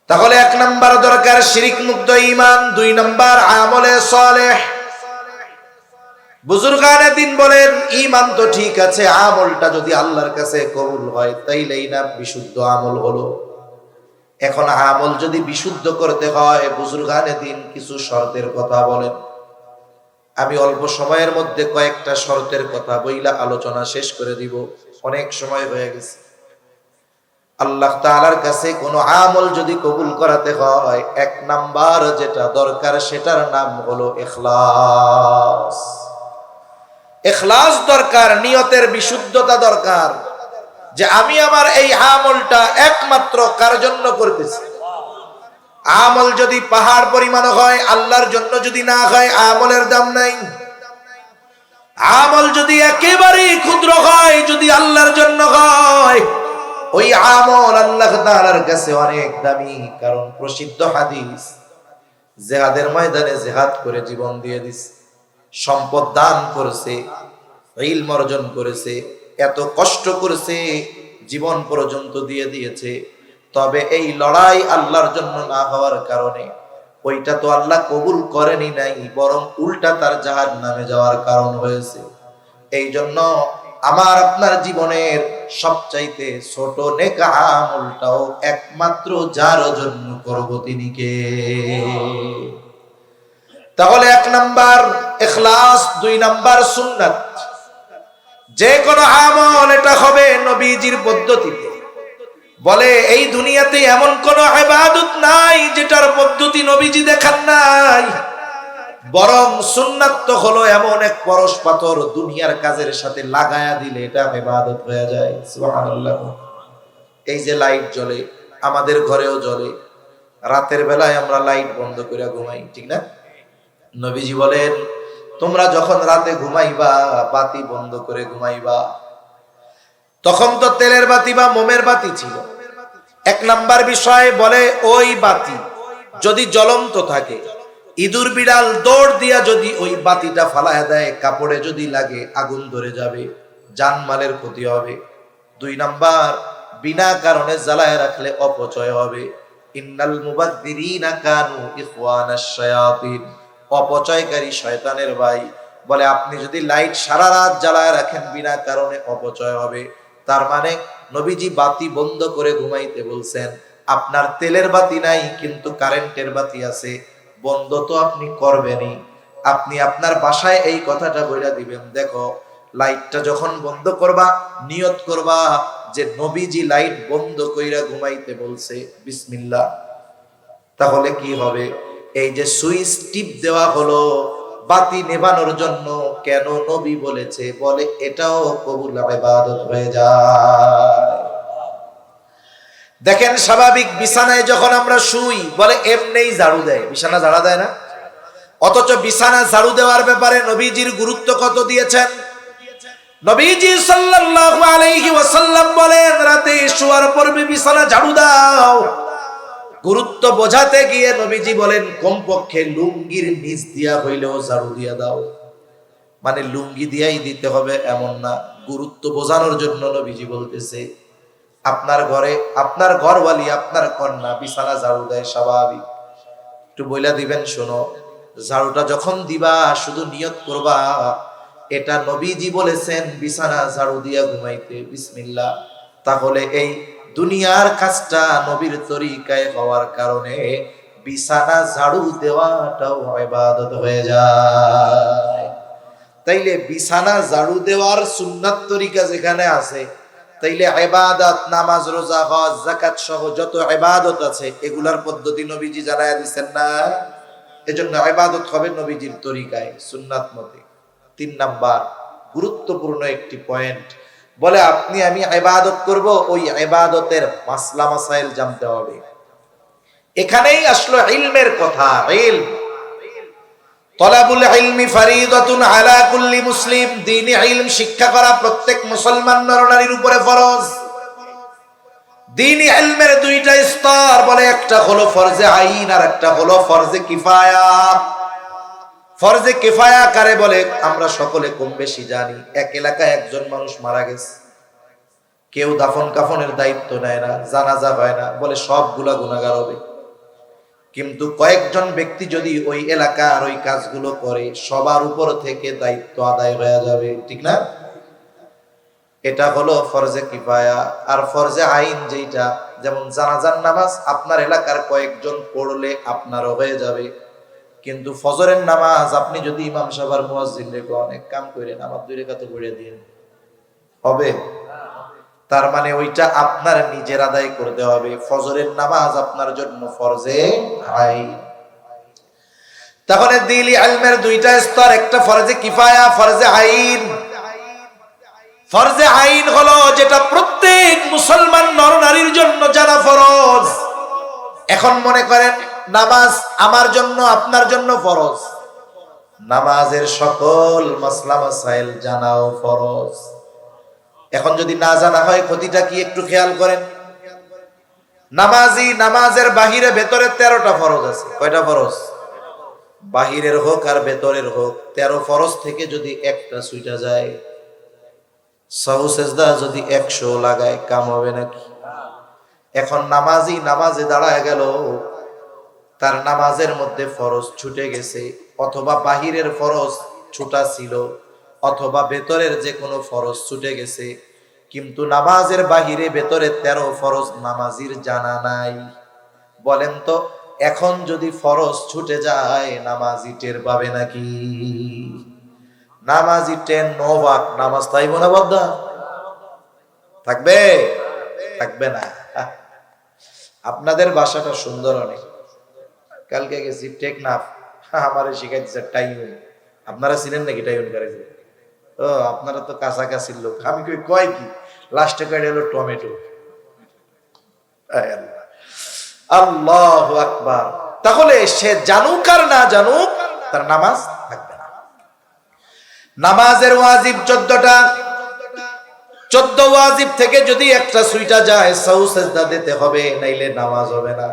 তাহলে 1 নাম্বার দরকার শিরিক মুক্ত ঈমান, 2 নাম্বার আমলে সালেহ। বুজুর্গানে দিন বলেন, ঈমান তো ঠিক আছে, আমলটা যদি আল্লাহর কাছে কবুল হয় তাইলেই না বিশুদ্ধ আমল হলো। এখন আমল যদি বিশুদ্ধ করতে হয়, বুজুর্গানে দিন কিছু শর্তের কথা বলেন। আমি অল্প সময়ের মধ্যে কয়েকটা শর্তের কথা বইলা আলোচনা শেষ করে দিব, অনেক সময় হয়ে গেছে। আল্লাহ তাআলার কাছে কোনো আমল যদি কবুল করাতে হয়, 1 নাম্বার যেটা দরকার সেটার নাম হলো ইখলাস। ইখলাস দরকার, নিয়তের বিশুদ্ধতা দরকার, যে আমি আমার এই আমলটা একমাত্র কার জন্য করতেছি। আমল যদি পাহাড় পরিমাণ হয়, আল্লাহর জন্য যদি না হয়, আমলের দাম নাই। আমল যদি একেবারেই ক্ষুদ্র হয়, যদি আল্লাহর জন্য হয়, ওই আমল আল্লাহ তাআলার কাছে অনেক দামি। কারণ প্রসিদ্ধ হাদিস, জিহাদের ময়দানে জিহাদ করে জীবন দিয়ে দিছে, সম্পদ দান করেছে, ইলম অর্জন করেছে, এত কষ্ট করেছে, জীবন পর্যন্ত দিয়ে দিয়েছে। তবে এই লড়াই আল্লাহর জন্য না হওয়ার কারণে ওইটা তো আল্লাহ কবুল করেনি নাই, বরং উল্টা তার জাহান্নামে যাওয়ার কারণ হয়েছে। এই জন্য আমার আপনার জীবনের সবচাইতে ছোট নেক আমলটাও একমাত্র যার জন্য করব তিনি কে? তাহলে 1 নাম্বার ইখলাস, 2 নাম্বার সুন্নাত। যে কোনো আমল এটা হবে নবীজির পদ্ধতিতে, বলে এই দুনিয়াতে এমন কোন ইবাদত নাই যেটার পদ্ধতি নবীজি দেখান নাই, বরং সুন্নাত তো হলো এমন এক পরশ পাথর, দুনিয়ার কাজের সাথে লাগায়া দিলে এটা ইবাদত হয়ে যায়। সুবহানাল্লাহ। এই যে লাইট জ্বলে, আমাদের ঘরেও জ্বলে, রাতের বেলায় আমরা লাইট বন্ধ করে ঘুমাই, ঠিক না? নবীজি বলেন তোমরা যখন রাতে ঘুমাইবা বাতি বন্ধ করে ঘুমাইবা। তখন তো তেলের বাতি বা মোমের বাতি ছিল। এক নাম্বার বিষয় বলে ওই বাতি যদি জ্বলন্ত থাকে, ইঁদুর বিড়াল দৌড় দিয়া যদি ওই বাতিটা ফালায় দেয়, কাপড়ে যদি লাগে আগুন ধরে যাবে, জানমালের ক্ষতি হবে। দুই নাম্বার, বিনা কারণে জ্বালায় রাখলে অপচয় হবে। ইন্নাল মুবাদদিরিনা কানু ইখওয়ানাশ শায়াতিন, অপচয়কারী শয়তানের ভাই। বলে আপনি যদি লাইট সারা রাত জ্বালায় রাখেন বিনা কারণে অপচয় হবে। তার মানে নবীজি বাতি বন্ধ করে ঘুমাইতে বলছেন। আপনার তেলের বাতি নাই কিন্তু কারেন্টের বাতি আছে, বন্ধ তো আপনি করবেনই। আপনি আপনার বাসায় এই কথাটা বইলা দিবেন, দেখো লাইটটা যখন বন্ধ করবা নিয়ত করবা যে নবীজি লাইট বন্ধ কইরা ঘুমাইতে বলছে, বিসমিল্লাহ। তাহলে কি হবে? এই যে সুইচ টিপ দেওয়া হলো বাতি নেভানোর জন্য, কেন নবী বলেছে, বলে এটাও কবুল ইবাদত হয়ে যায়। দেখেন স্বাভাবিক বিছানায় যখন আমরা শুই, বলে এমনিই ঝাড়ু দেয়, বিছানা ঝাড়া দেয় না? অথচ বিছানা ঝাড়ু দেওয়ার ব্যাপারে নবীজির গুরুত্ব কত দিয়েছেন। নবীজি সাল্লাল্লাহু আলাইহি ওয়াসাল্লাম বলেন রাতে শোয়ার পূর্বে বিছানা ঝাড়ু দাও। গুরুত্ব বোঝাতে গিয়ে নবীজি বলেন কমপক্ষে লুঙ্গির নিচ দিয়া হইলেও ঝাড়ু দিয়া দাও। মানে লুঙ্গি দিয়াই দিতে হবে এমন না, গুরুত্ব বোঝানোর জন্য নবীজি বলতেছে। আপনার ঘরে আপনার ঘরওয়ালি আপনার কন্যা বিছানা ঝাড়ু দেয়, স্বাভাবিক, একটু বইলা দিবেন শোনো, ঝাড়ুটা যখন দিবা শুধু নিয়ত করবা এটা নবীজি বলেছেন বিছানা ঝাড়ু দিয়া ঘুমাইতে, বিসমিল্লাহ। তাহলে এই দুনিয়ার কাজটা নবীর তরিকায় হওয়ার কারণে বিছানা ঝাড়ু দেওয়াটাও ইবাদত হয়ে যায়। তাইলে বিছানা ঝাড়ু দেওয়ার সুন্নাত তরিকা যেখানে আছে, তাইলে ইবাদত, নামাজ, রোজা, হজ, যাকাত সহ যত ইবাদত আছে এগুলার পদ্ধতি নবীজি জানায়া দিবেন না? এজন্য ইবাদত হবে নবীজির তরিকায়, সুন্নাত মতে। 3 নাম্বার গুরুত্বপূর্ণ একটি পয়েন্ট, বলে আপনি আমি ইবাদত করব, ওই ইবাদতের মাসলা মাসাইল জানতে হবে। এখানেই আসলো ইলমের কথা। ইলম, তলাবুল ইলমি ফরিদাতুন আলা কুল্লি মুসলিম, দ্বীনি ইলম শিক্ষা করা প্রত্যেক মুসলমান নরনারীর উপরে ফরজ। দ্বীনি ইলমের দুইটা স্তর, বলে একটা হলো ফরজে আইন আর একটা হলো ফরজে কিফায়া। ফরজে কিফায়া কারে বলে আমরা সকলে কম বেশি জানি। এক এলাকায় একজন মানুষ মারা গেছে, কেউ দাফন কাফনের দায়িত্ব নেয় না, জানাজা হয় না, বলে সবগুলা গুনাহগার হবে। কিন্তু কয়েকজন ব্যক্তি যদি ওই এলাকার ওই কাজগুলো করে, সবার উপর থেকে দায়িত্ব আদায় হয়ে যাবে, ঠিক না? এটা হলো ফরজে কিফায়া। আর ফরজে আইন যেটা, যেমন জানাজার নামাজ আপনার এলাকার কয়েকজন পড়লে আপনারও হয়ে যাবে, কিন্তু ফজরের নামাজ আপনি যদি ইমাম সাহেব আর মুয়াজ্জিন রে অনেক কাম করেন, আমার 2 রাকাত পড়ে দিন, হবে? তার মানে ওইটা আপনার নিজের আদায় করতে হবে। ফজরের নামাজ আপনার জন্য ফরজে আইন। তাহলে দিলি ইলমের দুইটা স্তর, একটা ফরজে কিফায়া, ফরজে আইন। ফরজে আইন হলো যেটা প্রত্যেক মুসলমান নরনারীর জন্য জানা ফরজ। এখন মনে করেন নামাজ আমার জন্য আপনার জন্য ফরজ, নামাজের সকল মাসলা মাসাইল জানাও ফরজ। এখন যদি না জানা হয় ক্ষতিটা কি একটু খেয়াল করেন। নামাজি নামাজের বাহিরে ভেতরে 13টা ফরজ আছে। কয়টা ফরজ? বাহিরের হোক আর ভেতরের হোক 13 ফরজ থেকে যদি একটা ছুটা যায়, সাহু সেজদা যদি 100 লাগায়, কাম হবে নাকি? এখন নামাজি নামাজে দাঁড়ায় গেল, তার নামাজের মধ্যে ফরজ ছুটে গেছে, অথবা বাহিরের ফরজ ছুটা ছিল, অথবা ভেতরের যে কোনো ফরজ ছুটে গেছে, কিন্তু নামাজের বাহিরে ভেতরে 13 ফরজ নামাজির জানা নাই। বলেন তো এখন যদি ফরজ ছুটে যায় নামাজি টের পাবে নাকি? নামাজি টেন নোভাক, নামাজ তাই মনে বদ্ধ থাকবে? থাকবে না। আপনাদের ভাষাটা সুন্দর অনেক। কালকে গেছি টেকনাফ, আমারে শিখাইতেছে টাইউন। আপনারা ছিলেন নাকি টাইউন করেছে? ও আপনারা তো কাছাকাছি লোক। আমি কই কি লাস্টে কয়টা হলো টমেটো। আল্লাহু আকবার। তাহলে সে জানুক আর না জানুক তার নামাজ থাকবে না। নামাজের ওয়াজিব 14টা। 14 ওয়াজিব থেকে যদি একটা ছুইটা যায় সাউ সিজদা দিতে হবে, নাইলে নামাজ হবে না।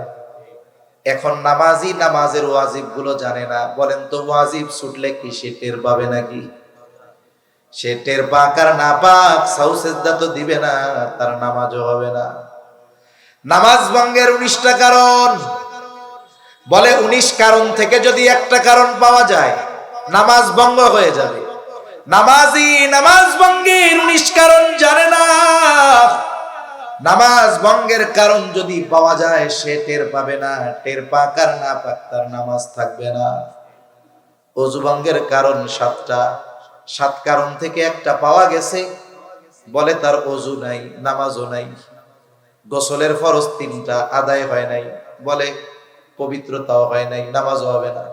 এখন নামাজি নামাজের ওয়াজিব গুলো জানে না। বলেন তো ওয়াজিব ছুটলে কি সে টের পাবে নাকি? সে টের পাক আর না পাক সাউ সিজদা তো দিবে না, তার নামাজও হবে না। নামাজ ভঙ্গের 19টা কারণ। বলে 19 কারণ থেকে যদি একটা কারণ পাওয়া যায় নামাজ ভঙ্গ হয়ে যাবে। নামাজি নামাজ ভঙ্গের 19 কারণ জানে না। নামাজ ভঙ্গের কারণ যদি পাওয়া যায় সে টের পাবে না, টের পাক আর না পাক তার নামাজ থাকবে না। ওযু ভঙ্গের কারণ 7টা। 7 কারণ থেকে একটা পাওয়া গেছে, বলে তার ওযু নাই, নামাজও নাই। গোসলের ফরজ 3টা আদায় হয় নাই, বলে পবিত্রতাও হয় নাই, নামাজও হবে না।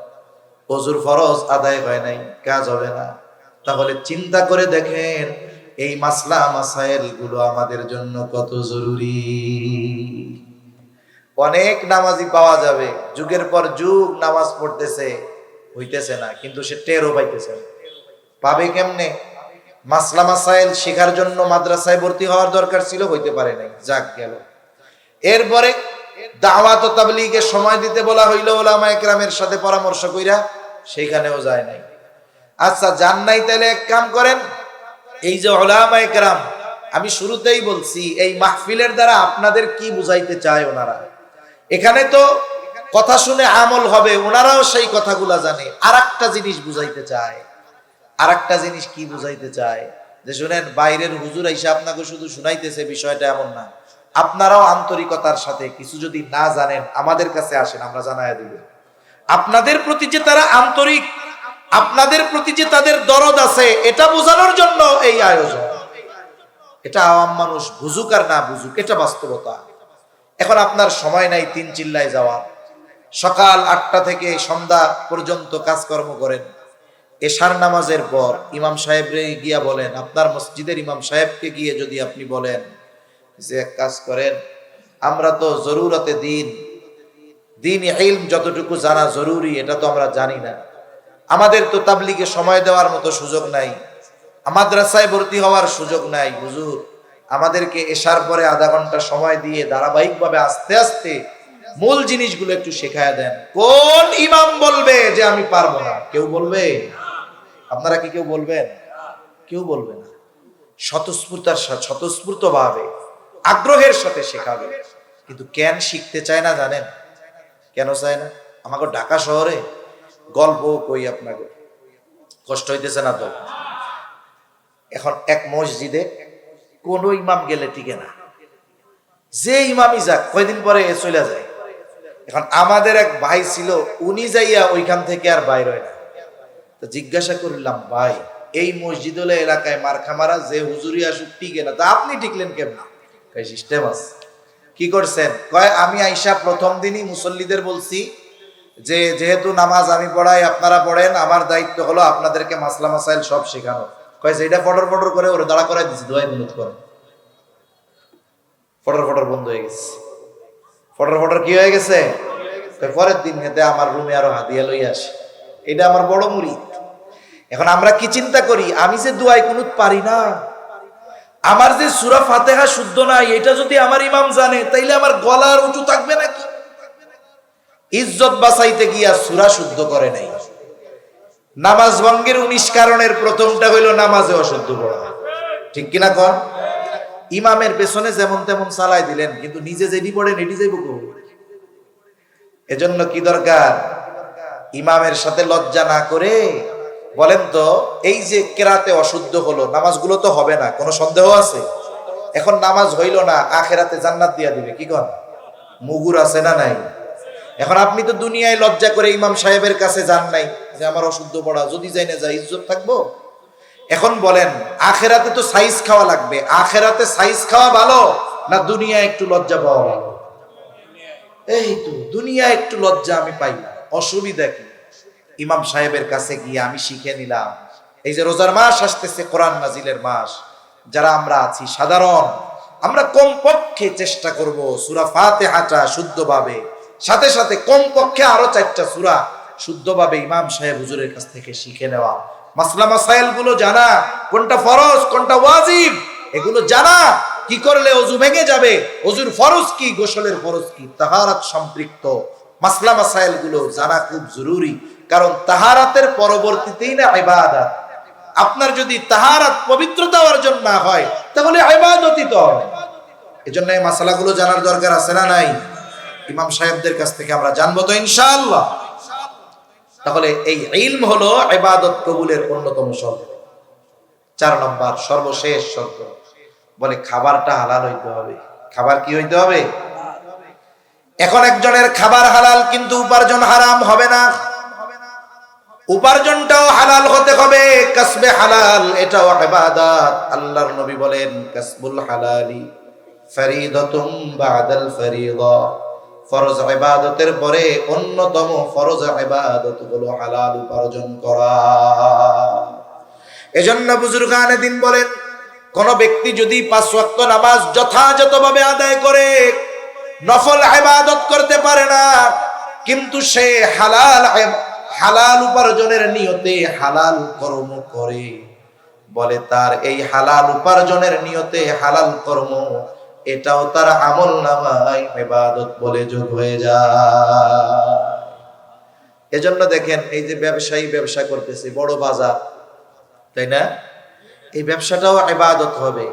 ওযুর ফরজ আদায় হয় নাই, কাজ হবে না। তাহলে চিন্তা করে দেখেন এই মাসলা মাসাইল গুলো আমাদের জন্য কত জরুরি। অনেক নামাজি পাওয়া যাবে যুগের পর যুগ নামাজ পড়তেছে, হইতেছে না, কিন্তু সে টেরও পাইতেছে না। পাবে কেমনে? মাসলা মাসাইল শেখার জন্য মাদ্রাসায় ভর্তি হওয়ার দরকার ছিল, হইতে পারে নাই, যাক গেল। এরপরে দাওয়াত ও তাবলীগে সময় দিতে বলা হইল উলামায়ে কেরামের সাথে পরামর্শ কইরা, সেখানেও যায় নাই। আচ্ছা জান নাই, তাহলে এক কাম করেন, এই যে উলামায়ে কেরাম, আমি শুরুতেই বলছি এই মাহফিলের দ্বারা আপনাদের কি বুঝাইতে চায় ওনারা। এখানে তো কথা শুনে আমল হবে, ওনারাও সেই কথাগুলা জানে। আরেকটা জিনিস বুঝাইতে চায়। আরেকটা জিনিস কি বুঝাইতে চায়? যে শুনেন, বাইরের হুজুর আইসা আপনাকে শুধু শুনাইতেছে, বিষয়টা এমন না। আপনারাও আন্তরিকতার সাথে কিছু যদি না জানেন আমাদের কাছে আসেন, আমরা জানাইয়া দিব। আপনাদের প্রতি যে তারা আন্তরিক, আপনাদের প্রতি যে তাদের দরদ আছে, এটা বোঝানোর জন্য এই আয়োজন। এটা আওয়াম মানুষ বুঝুক আর না বুঝুক, এটা বাস্তবতা। এখন আপনার সময় নাই 3 চিল্লায় যাওয়া। সকাল 8টা থেকে সন্ধ্যা পর্যন্ত কাজকর্ম করেন। এশার নামাজের পর ইমাম সাহেবরে গিয়া বলেন, আপনার মসজিদের ইমাম সাহেবকে গিয়ে যদি আপনি বলেন যে এক কাজ করেন, আমরা তো জরুরতে দিন ইলম যতটুকু জানা জরুরি এটা তো আমরা জানি না, আমাদের তো তাবলীগে সময় দেওয়ার মতো সুযোগ নাই, মাদ্রাসায় ভর্তি হওয়ার সুযোগ নাই, হুজুর আমাদেরকে এশার পরে আধা ঘন্টা সময় দিয়ে ধারাবাহিকভাবে আস্তে আস্তে মূল জিনিসগুলো একটু শেখায় দেন। কোন ইমাম বলবে যে আমি পারবো না? কেউ বলবে? আপনারা কি কেউ বলবেন? কেউ বলবে না। স্বতঃস্ফূর্ত ভাবে আগ্রহের সাথে শেখাবে। কিন্তু কেন শিখতে চায় না জানেন? কেন চায় না? আমাকে ঢাকা শহরে গল্প কই, আপনাকে কষ্ট হইতেছে না তো? এখন এক মসজিদে কোন ইমাম গেলে টিকে না, যে ইমামই যাক কয়দিন পরে চলে যায়। এখন আমাদের এক ভাই ছিল, উনি যাইয়া ওইখান থেকে আর বাইর হয় না। তো জিজ্ঞাসা করলাম, ভাই এই মসজিদ হলে এলাকায় মার্কা মারা, যে হুজুরি আসুক টিকে না, তা আপনি টিকলেন কেমন? সিস্টেম আছে। কি করছেন? কয় আমি আইসা প্রথম দিনই মুসল্লিদের বলছি যে যেহেতু নামাজ আমি পড়াই, আপনারা পড়েন, আমার দায়িত্ব হলো আপনাদেরকে মাসলা মাসাইল সব শেখানো। কয় যে এটা ফটর ফটর করে ওরে দাঁড়া করাই দিচ্ছি, দোয়াই বন্ধ করে। ফটর ফটর বন্ধ হয়ে গেছে। ফটর ফটর কি হয়ে গেছে? পরের দিন হেতে আমার রুমে আরো হাদিয়া লই আসে। এটা আমার বড় মুরিদ। এখন আমরা কি চিন্তা করি, আমি যে দুয়াই কুনুত পারি না, আমার যে সূরা ফাতিহা শুদ্ধ নাই, এটা যদি আমার ইমাম জানে তাইলে আমার গলার উঁচু থাকবে নাকি? ইজ্জত বাঁচাইতে গিয়া সূরা শুদ্ধ করে নাই। নামাজ ভঙ্গের 19 কারণের প্রথমটা হইল নামাজে অশুদ্ধ পড়া। ঠিক কিনা কন? ইমামের পেছনে যেমন তেমন চালাই দিলেন, কিন্তু নিজে যেটি পড়েন এটি যাইব কই? এজন্য কি দরকার? ইমামের সাথে লজ্জা না করে বলেন তো, এই যে কেরাতে অশুদ্ধ হলো, নামাজগুলো তো হবে না, কোনো সন্দেহ আছে? এখন নামাজ হইল না, আখেরাতে জান্নাত দিয়া দিবে, কি কন? মুগুর আছে না নাই? এখন আপনি তো দুনিয়ায় লজ্জা করে ইমাম সাহেবের কাছে যান নাই যে আমার অশুদ্ধ পড়া, যদি যাই না যাই ইজ্জত থাকবো? এখন বলেন, আখেরাতে তো সাইজ খাওয়া লাগবে, আখেরাতে সাইজ খাওয়া ভালো না দুনিয়ায় একটু লজ্জা পাওয়া ভালো? এই তো দুনিয়া একটু লজ্জা আমি পাই না, অসুবিধা কি? ইমাম সাহেবের কাছে গিয়ে আমি শিখে নিলাম, এই যে রোজার মাস আসতেছে, কোরআন নাজিলের মাস, যারা আমরা আছি সাধারণ, আমরা কমপক্ষে চেষ্টা করব সূরা ফাতিহাটা শুদ্ধভাবে, সাথে সাথে কমপক্ষে আরো 4টা সূরা শুদ্ধভাবে ইমাম সাহেব হুজুরের কাছ থেকে শিখে নেওয়া, মাসলা মাসাইল গুলো জানা, কোনটা ফরজ কোনটা ওয়াজিব এগুলো জানা, কি করলে ওযু ভেঙে যাবে, ওযুর ফরজ কি, গোসলের ফরজ কি, তাহারাত সম্পৃক্ত মাসলা মাসাইল গুলো জানা খুব জরুরি। কারণ তাহারাতের পরবর্তীতেই না ইবাদত। আপনার যদি তাহারাত পবিত্রতা অর্জন না হয় তাহলে ইবাদতই তো হবে। এজন্য এই মাসালাগুলো জানার দরকার আছে না নাই? ইমাম সাহেবদের কাছ থেকে আমরা জানবো তো ইনশাআল্লাহ। তাহলে এই ইলম হলো ইবাদত কবুলের অন্যতম শর্ত। 4 নম্বর সর্বশেষ শর্ত, বলে খাবারটা হালাল হইতে হবে। খাবার কি হইতে হবে? এখন একজনের খাবার হালাল কিন্তু উপার্জন হারাম হবে না, উপার্জনটাও হালাল হতে হবে, কাসবে হালাল এটাও ইবাদত। আল্লাহর নবী বলেন কাসবুল হালালি ফরিদাতুম বাদাল ফরিদা, ফরজ ইবাদতের পরে অন্যতম ফরজ ইবাদত হলো হালাল উপার্জন করা। এজন্য বুজুর্গানে দিন বলেন, কোন ব্যক্তি যদি 5 ওয়াক্ত নামাজ যথাযথভাবে আদায় করে, নফল ইবাদত করতে পারে না, কিন্তু সে হালাল উপার্জনের নিয়তে হালাল কর্ম করে, বলে তার এই হালাল উপার্জনের নিয়তে হালাল কর্ম এটাও তার আমল নামায় ইবাদত বলে যোগ হয়ে যায়। এজন্য দেখেন এই যে ব্যবসায়ী ব্যবসা করতেছে, বড় বাজার, তাই না? এই ব্যবসাটাও ইবাদত হবে,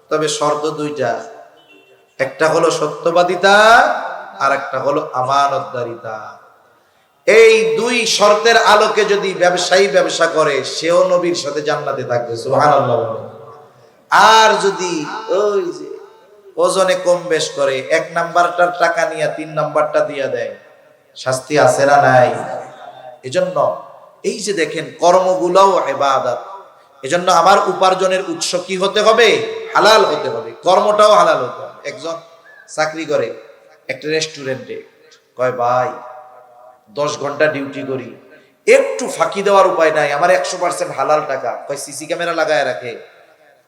তবে শর্ত 2টা, একটা হলো সত্যবাদিতা আর একটা হলো আমানতদারিতা। এই 2 শর্তের আলোকে যদি ব্যবসায়ী ব্যবসা করে, সেও নবীর সাথে জান্নাতে থাকবে, সুবহানাল্লাহ। আর যদি ওই যে ওজনে কম বেশ করে, 1 নাম্বারটার টাকা নিয়ে 3 নাম্বারটা দিয়ে দেয়, শাস্তি আছে না নাই? এজন্য এই যে দেখেন কর্মগুলোও ইবাদত। এজন্য আমার উপার্জনের উৎস কি হতে হবে? হালাল হতে হবে, কর্মটাও হালাল হতে হবে। একজন চাকরি করে একটা রেস্টুরেন্টে, কয় ভাই 10 ঘন্টা ডিউটি করি, একটু ফাঁকি দেওয়ার উপায় নাই, আমার 100% হালাল টাকা। কয় সিসি ক্যামেরা লাগায় রাখে,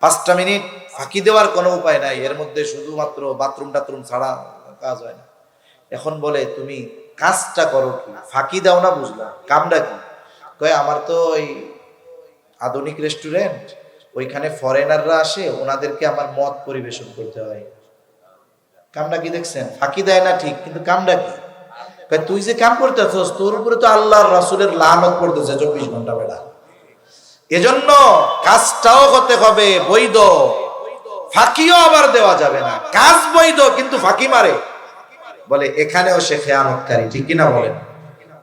5টা মিনিট ফাঁকি দেওয়ার কোনো উপায় নাই, এর মধ্যে শুধুমাত্র বাথরুম টাথরুম ছাড়া কাজ হয় না। এখন বলে তুমি কাজটা করো কি, ফাঁকি দাও না, বুঝলাম, কামটা কি? কয় আমার তো ওই আধুনিক রেস্টুরেন্ট, ওইখানে ফরেনাররা আসে, ওনাদেরকে আমার মদ পরিবেশন করতে হয়। কামটা কি দেখছেন? ফাঁকি দেয় না ঠিক, কিন্তু কামটা কি? তুই যে কাম করতেছস, তোর উপরে তো আল্লাহর রাসূলের লানত পড়তেছে 24 ঘন্টা বেলা। এজন্য কাজটাও হতে হবে বৈধ, ফাঁকিও আবার দেওয়া যাবে না। কাজ বৈধ কিন্তু ফাঁকি মারে, বলে এখানেও সে খেয়ানতকারী, ঠিক কিনা বলেন?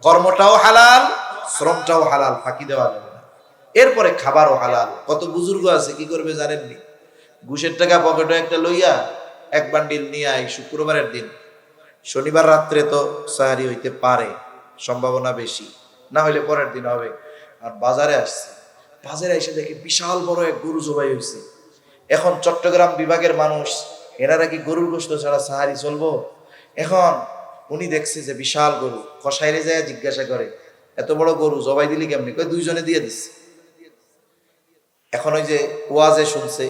কর্মটাও হালাল, শ্রমটাও হালাল, ফাঁকি দেওয়া যাবে না। এরপরে খাবারও হালাল। কত বুজুর্গ আছে কি করবে জানেননি? ঘুষের টাকা পকেটে একটা লইয়া 1 বান্ডিল নিয়ে আই, শুক্রবারের দিন, শনিবার রাত্রে তো সাহারি হইতে পারে, সম্ভাবনা বেশি, না হইলে পরের দিন হবে। আর বাজারে আসছে, বাজারে এসে দেখে বিশাল বড় এক গরু জবাই হয়েছে। এখন চট্টগ্রাম বিভাগের মানুষ, এনারা কি গরুর গোশত ছাড়া সাহারি চলবো? এখন উনি দেখছে যে বিশাল গরু, কসাইরে যায় জিজ্ঞাসা করে এত বড় গরু জবাই দিলি কেমনি? কয় 2 জনে দিয়ে দিচ্ছে। এখন ওই যে ওয়াজে শুনছে,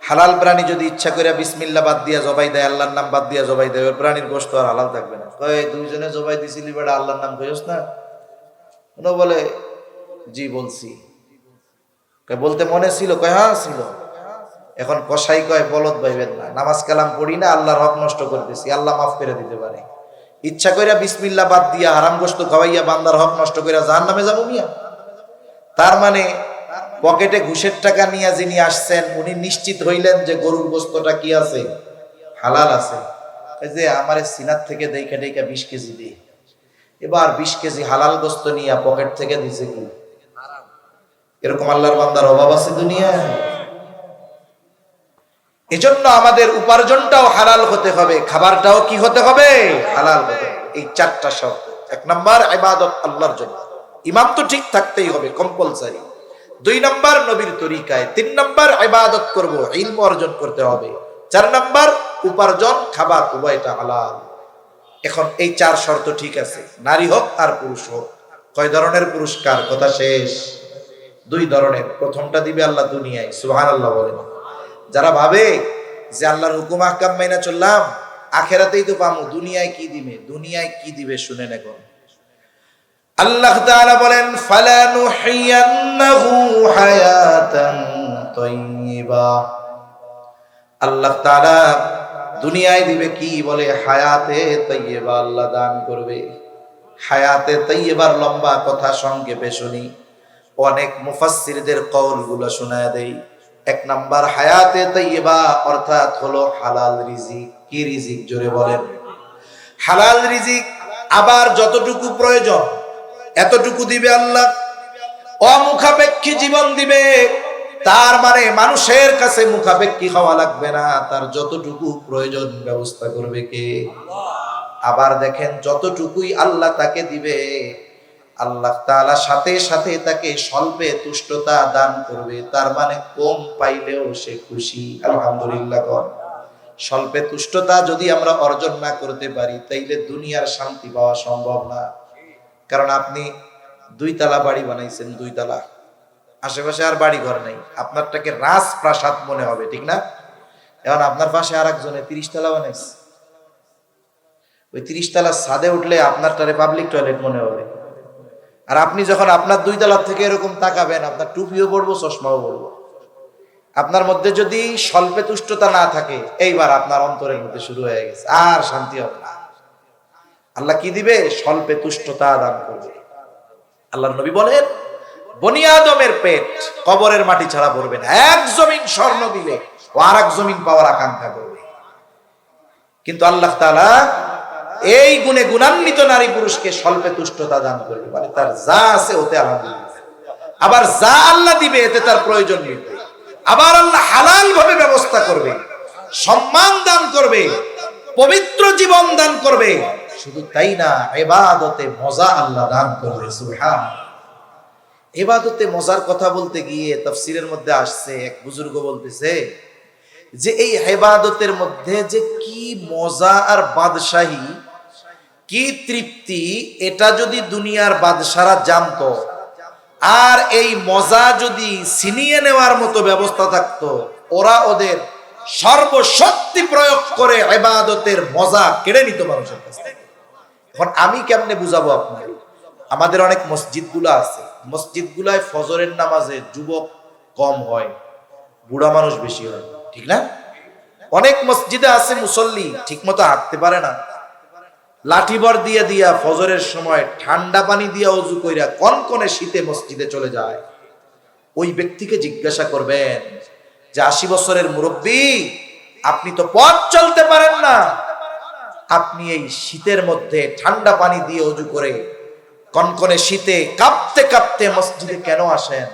হালাল প্রাণী যদি ইচ্ছা করে বিসমিল্লাহ বাদ দিয়া জবাই দেয়, আল্লাহর নাম বাদ দিয়া জবাই দেয়, ওই প্রাণীর গোশত আর হালাল থাকবে না। কয় 2 জনে জবাই দিছিলি বেটা, আল্লাহর নাম কইস না? উনি বলে জি বলছি। কয় বলতে মনে ছিল? কয় হ্যাঁ ছিল। এখন কসাই কয় বলদ ভাইবেন না, নামাজ কালাম পড়ি না, আল্লাহর হক নষ্ট করতেছি, আল্লাহ মাফ করে দিতে পারে। ইচ্ছা কইরা বিসমিল্লাহ বাদ দিয়া হারাম গোশত খাওয়াইয়া বান্দার হক নষ্ট কইরা জাহান্নামে যাবো মিয়া? তার মানে পকেটে ঘুষের টাকা নিয়ে যিনি আসছেন, উনি নিশ্চিত হইলেন যে গরুর গোশতটা কি আছে? হালাল আছে। এই যে আমার সিনার থেকে দেখা দেখা 20 কেজি দিই, এবার 20 কেজি হালাল গোশত নিয়ে পকেট থেকে দিছে কি? এরকম আল্লাহর বান্দার অভাব আছে দুনিয়ায়? এজন্য আমাদের উপার্জনটাও হালাল হতে হবে, খাবারটাও কি হতে হবে? হালাল হতে হবে। এই 4টা শর্ত। 1 নাম্বার ইবাদত আল্লাহর জন্য, ইমান তো ঠিক থাকতেই হবে, কম্পালসারি। 2 নাম্বার নবীর তরিকায়। 3 নাম্বার ইবাদত করব, ইলম অর্জন করতে হবে। 4 নাম্বার উপার্জন, খাবার উভয়টা হালাল। এখন এই 4 শর্ত ঠিক আছে, নারী হোক আর পুরুষ হোক। কয় ধরনের পুরস্কার? কথা শেষ। 2 ধরনের। প্রথমটা দিবে আল্লাহ দুনিয়ায়, সুবহানাল্লাহ বলেন। যারা ভাবে যে আল্লাহর হুকুম আহকাম মাইনা চললাম, আখেরাতেই তো পামু, দুনিয়ায় কি দিবে? দুনিয়ায় কি দিবে শুনেন এখন। আল্লাহ তাআলা বলেন, ফালানুহিয়ান্নাহু হায়াতান তাইয়্যিবা। আল্লাহ তাআলা দুনিয়ায় দিবে কি? বলে হায়াতে তাইয়্যিবা আল্লাহ দান করবে। হায়াতে তাইয়্যিবার লম্বা কথা সংক্ষেপে শুনি, অনেক মুফাসসিরদের কওলগুলো শোনায় দেই। 1 নাম্বার হায়াতে তাইয়্যিবা অর্থাৎ হলো হালাল রিজিক। কি রিজিক? জোরে বলেন। হালাল রিজিক। আবার যতটুকু প্রয়োজন এতটুকু দিবে আল্লাহ। অমুখাপেক্ষী জীবন দিবে, তার মানে মানুষের কাছে মুখাপেক্ষী হওয়া লাগবে না, তার যতটুকু প্রয়োজন ব্যবস্থা করবে কে? আবার দেখেন, যতটুকুই আল্লাহ তাকে দিবে, আল্লাহ তাআলা সাথে সাথে তাকে স্বল্পে তুষ্টতা দান করবে। তার মানে কম পাইলেও সে খুশি, আলহামদুলিল্লাহ। স্বল্পে তুষ্টতা যদি আমরা অর্জন না করতে পারি, তাইলে দুনিয়ার শান্তি পাওয়া সম্ভব না। কারণ আপনি 2 তালা বাড়ি বানাইছেন, 2 তালা, আশেপাশে আর বাড়ি ঘর নাই, আপনারটাকে রাজপ্রাসাদ মনে হবে, ঠিক না? এখন আপনার পাশে আর একজনে 30 তালা বানাইছে, ওই 30 তালার ছাদে উঠলে আপনারটারে পাবলিক টয়লেট মনে হবে। আর আপনি যখন আপনার 2 তালার থেকে এরকম তাকাবেন, আপনার টুপিও পড়বো, চশমাও পড়বো। আপনার মধ্যে যদি স্বল্পে তুষ্টতা না থাকে, এইবার আপনার অন্তরের মধ্যে শুরু হয়ে গেছে, আর শান্তি হবে না। আল্লাহ কি দিবে? স্বল্পে তুষ্টতা দান করবে। আল্লাহর নবী বলেন, বনি আদমের পেট কবরের মাটি ছাড়া ভরবে না। 1 জমিন স্বর্ণ দিলে ও আর 1 জমিন পাওয়ার আকাঙ্ক্ষা করবে। কিন্তু আল্লাহ তাআলা এই গুণে গুণান্বিত নারী পুরুষকে স্বল্পে তুষ্টতা দান করবে, মানে তার যা আছে ওতে আলহামদুলিল্লাহ। আবার যা আল্লাহ দিবে এতে তার প্রয়োজন নেই। আবার আল্লাহ হালাল ভাবে ব্যবস্থা করবে, সম্মান দান করবে, পবিত্র জীবন দান করবে। শুধু তাই না, ইবাদতে মজা আল্লাহ দান করবে। সুবহানাল্লাহ। ইবাদতে মজার কথা বলতে গিয়ে তাফসীরের মধ্যে আসছে, এক বুজুর্গ বলতেছে যে এই ইবাদতের মধ্যে যে কি মজা আর বাদশাহী, কি তৃপ্তি, এটা যদি দুনিয়ার বাদশারা জানতো, আর এই মজা যদি ছিনিয়ে নেওয়ার মতো ব্যবস্থা থাকতো, ওরা ওদের সর্বশক্তি প্রয়োগ করে ইবাদতের মজা কেড়ে নিত মানুষের কাছ থেকে। এখন আমি কেমনে বুঝাবো আপনাকে? আমাদের অনেক মসজিদগুলো আছে, মসজিদগুলায় ফজরের নামাজে যুবক কম হয়, বুড়া মানুষ বেশি হয়, ঠিক না? অনেক মসজিদে আছে মুসল্লি ঠিক মতো হাঁটতে পারে না, লাঠিবর দিয়ে দিয়া ফজরের সময় ঠান্ডা পানি দিয়া ওযু কইরা কনকনে শীতে মসজিদে চলে যায়। ওই ব্যক্তিকে জিজ্ঞাসা করবেন যে 80 বছরের মুরব্বী, আপনি তো পথ চলতে পারেন না, আপনি এই শীতের মধ্যে ঠান্ডা পানি দিয়ে ওযু করে কনকনে শীতে কাঁপতে কাঁপতে মসজিদে কেন আসেন?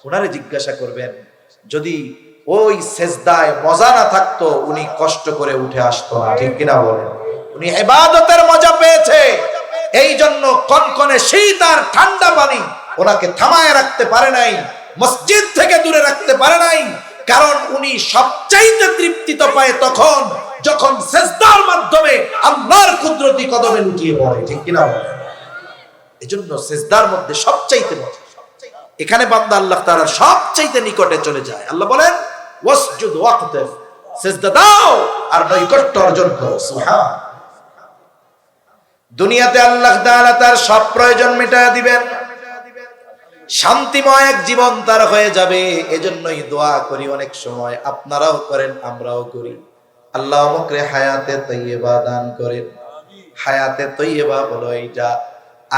ওনারে জিজ্ঞাসা করবেন, যদি ওই সেজদায় মজা না থাকতো উনি কষ্ট করে উঠে আসতো না, ঠিক কিনা বলেন? উনি ইবাদতের মজা পেয়েছে, এই জন্য কনকনে শীত আর ঠান্ডা পানি ওনাকে থামায় রাখতে পারে নাই, মসজিদ থেকে দূরে রাখতে পারে নাই। কারণ উনি সবচাইতে তৃপ্তি তো পায় তখন যখন সেজদার মাধ্যমে আল্লাহর কুদরতি কদমে লুটিয়ে পড়ে, ঠিক কিনা বলেন? এজন্য সেজদার মধ্যে সবচাইতে মজা। এখানে বান্দা আল্লাহ তাআলার সবচাইতে নিকটে চলে যায়। আল্লাহ বলেন, ওয়াসজুদ ওয়াকতাফ, সেজদা দাও আর নৈকট্য অর্জন করো। সুবহান। দুনিয়াতে আল্লাহ তাআলা তার সব প্রয়োজন মেটায় দিবেন, শান্তিময় এক জীবন তার হয়ে যাবে। এজন্যই দোয়া করি অনেক সময়, আপনারাও করেন, আমরাও করি, আল্লাহ আমাকে হায়াতে তাইয়্যিবা দান করেন। হায়াতে তাইয়্যিবা হলো এইটা।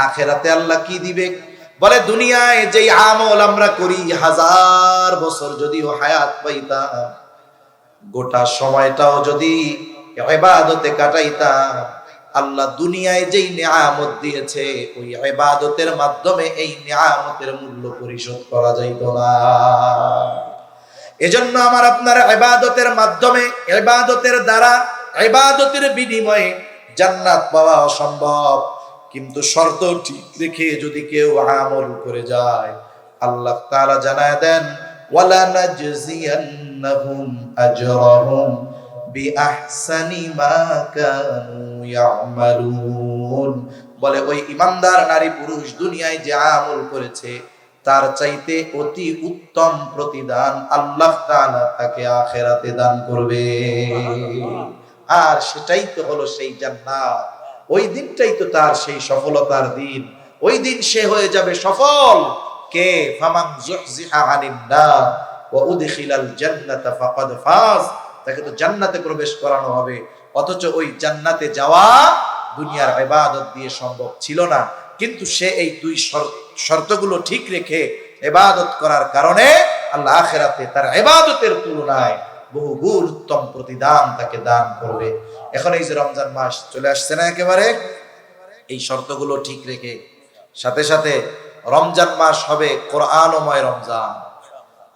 আখিরাতে আল্লাহ কি দিবে? বলে দুনিয়ায় যেই আমল আমরা করি, 1000 বছর যদিও হায়াত পাইতাম, গোটা সময়টাও যদি ইবাদতে কাটাইতাম, আল্লাহ দুনিয়ায় যেই নিয়ামত দিয়েছে ওই ইবাদতের মাধ্যমে এই নিয়ামতের মূল্য পরিশোধ করা যাইত না। এজন্য আমার আপনার ইবাদতের মাধ্যমে, ইবাদতের দ্বারা, ইবাদতের বিনিময়ে জান্নাত পাওয়া অসম্ভব। কিন্তু শর্ত ঠিক রেখে যদি কেউ আমল করে যায়, আল্লাহ তাআলা জানায় দেন, ওয়ালা নাজজিয়ান্নাহুম আজরাহুম বিআহসানি মা কানু ইয়ামালুন। বলে ওই ঈমানদার নারী পুরুষ দুনিয়ায় যে আমল করেছে তার চাইতে অতি উত্তম প্রতিদান আল্লাহ তাআলা তাকে আখিরাতে দান করবে। আর সেটাই তো হলো সেই জান্নাত। ওই দিনটাই তো তার সেই সফলতার দিন। ওই দিন সে হয়ে যাবে সফল। কে? ফামান যুহজিহা আনিন নার ওয়া উদখিলাল জান্নাতা ফাকাদ ফাজ। তাকে তো জান্নাতে প্রবেশ করানো হবে। অথচ ওই জান্নাতে যাওয়া দুনিয়ার ইবাদত দিয়ে সম্ভব ছিল না, কিন্তু সে এই দুই শর্তগুলো ঠিক রেখে ইবাদত করার কারণে আল্লাহ আখিরাতে তার ইবাদতের তুলনায় বহুগুণ উত্তম প্রতিদান তাকে দান করবে। এখন এই যে রমজান মাস চলে আসছে না, একেবারে এই শর্তগুলো ঠিক রেখে সাথে সাথে রমজান মাস হবে কোরআনময় রমজান।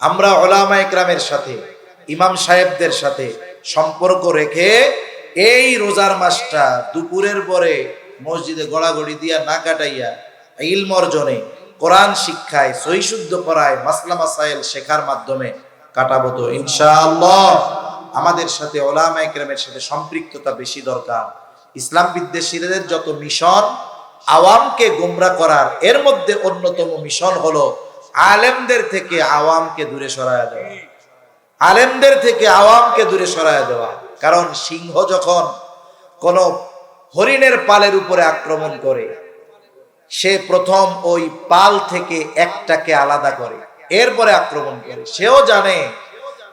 আমরা উলামায়ে কেরামের সাথে, ইমাম সাহেবদের সাথে সম্পর্ক রেখে এই রোজার মাসটা দুপুরের পরে মসজিদে গড়াগড়ি দিয়া না কাটাইয়া ইলম অর্জনে, কোরআন শিক্ষায়, সহিহ শুদ্ধ পড়ায়, মাসলা মাসাইল শেখার মাধ্যমে কাটাবো তো ইনশাআল্লাহ। আমাদের সাথে উলামায়ে কেরামের সাথে সম্পৃক্ততা বেশি দরকার। ইসলাম বিদ্বেষীদের যত মিশন আওয়ামকে গোমরা করার, এর মধ্যে অন্যতম মিশন হলো আলেমদের থেকে আওয়ামকে দূরে সরায়া দেওয়া। আলেমদের থেকে আওয়ামকে দূরে সরায়া দেওয়া। কারণ সিংহ যখন কোন হরিণের পালের উপরে আক্রমণ করে, সে প্রথম ওই পাল থেকে একটাকে আলাদা করে, এরপরে আক্রমণ করে। সেও জানে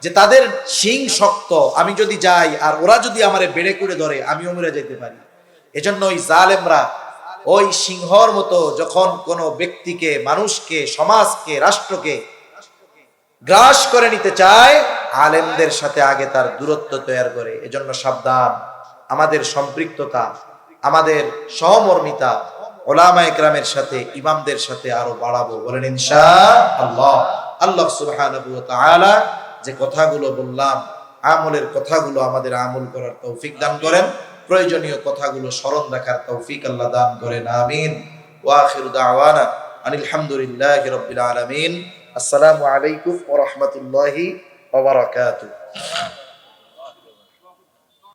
যে তাদের শিং শক্ত, আমি যদি যাই আর ওরা যদি আমারে বেড়ে করে ধরে আমিও মরে যেতে পারি। এজন্য ওই জালেমরা ওই সিংহর মতো যখন কোনো ব্যক্তিকে, মানুষকে, সমাজকে, রাষ্ট্রকে গ্রাস করে নিতে চায়, আলেমদের সাথে আগে তার দূরত্ব তৈরি করে। এজন্য সাবধান। আমাদের সম্পৃক্ততা, আমাদের সহমর্মিতা উলামায়ে কেরামের সাথে, ইমামদের সাথে আরো বাড়াবো, বলেন ইনশাআল্লাহ। আল্লাহ সুবহানাহু ওয়া তাআলা যে কথাগুলো বললাম, আমলের কথাগুলো আমাদের আমল করার তৌফিক দান করেন। প্রয়োজনীয় কথাগুলো স্মরণ রাখার তৌফিক আল্লাহ দান করেন, আমিন। ওয়া আখিরু দাওয়ানা আনিল হামদুলিল্লাহি রাব্বিল আলামিন। আসসালামু আলাইকুম ওয়া রাহমাতুল্লাহি ওয়া বারাকাতুহু।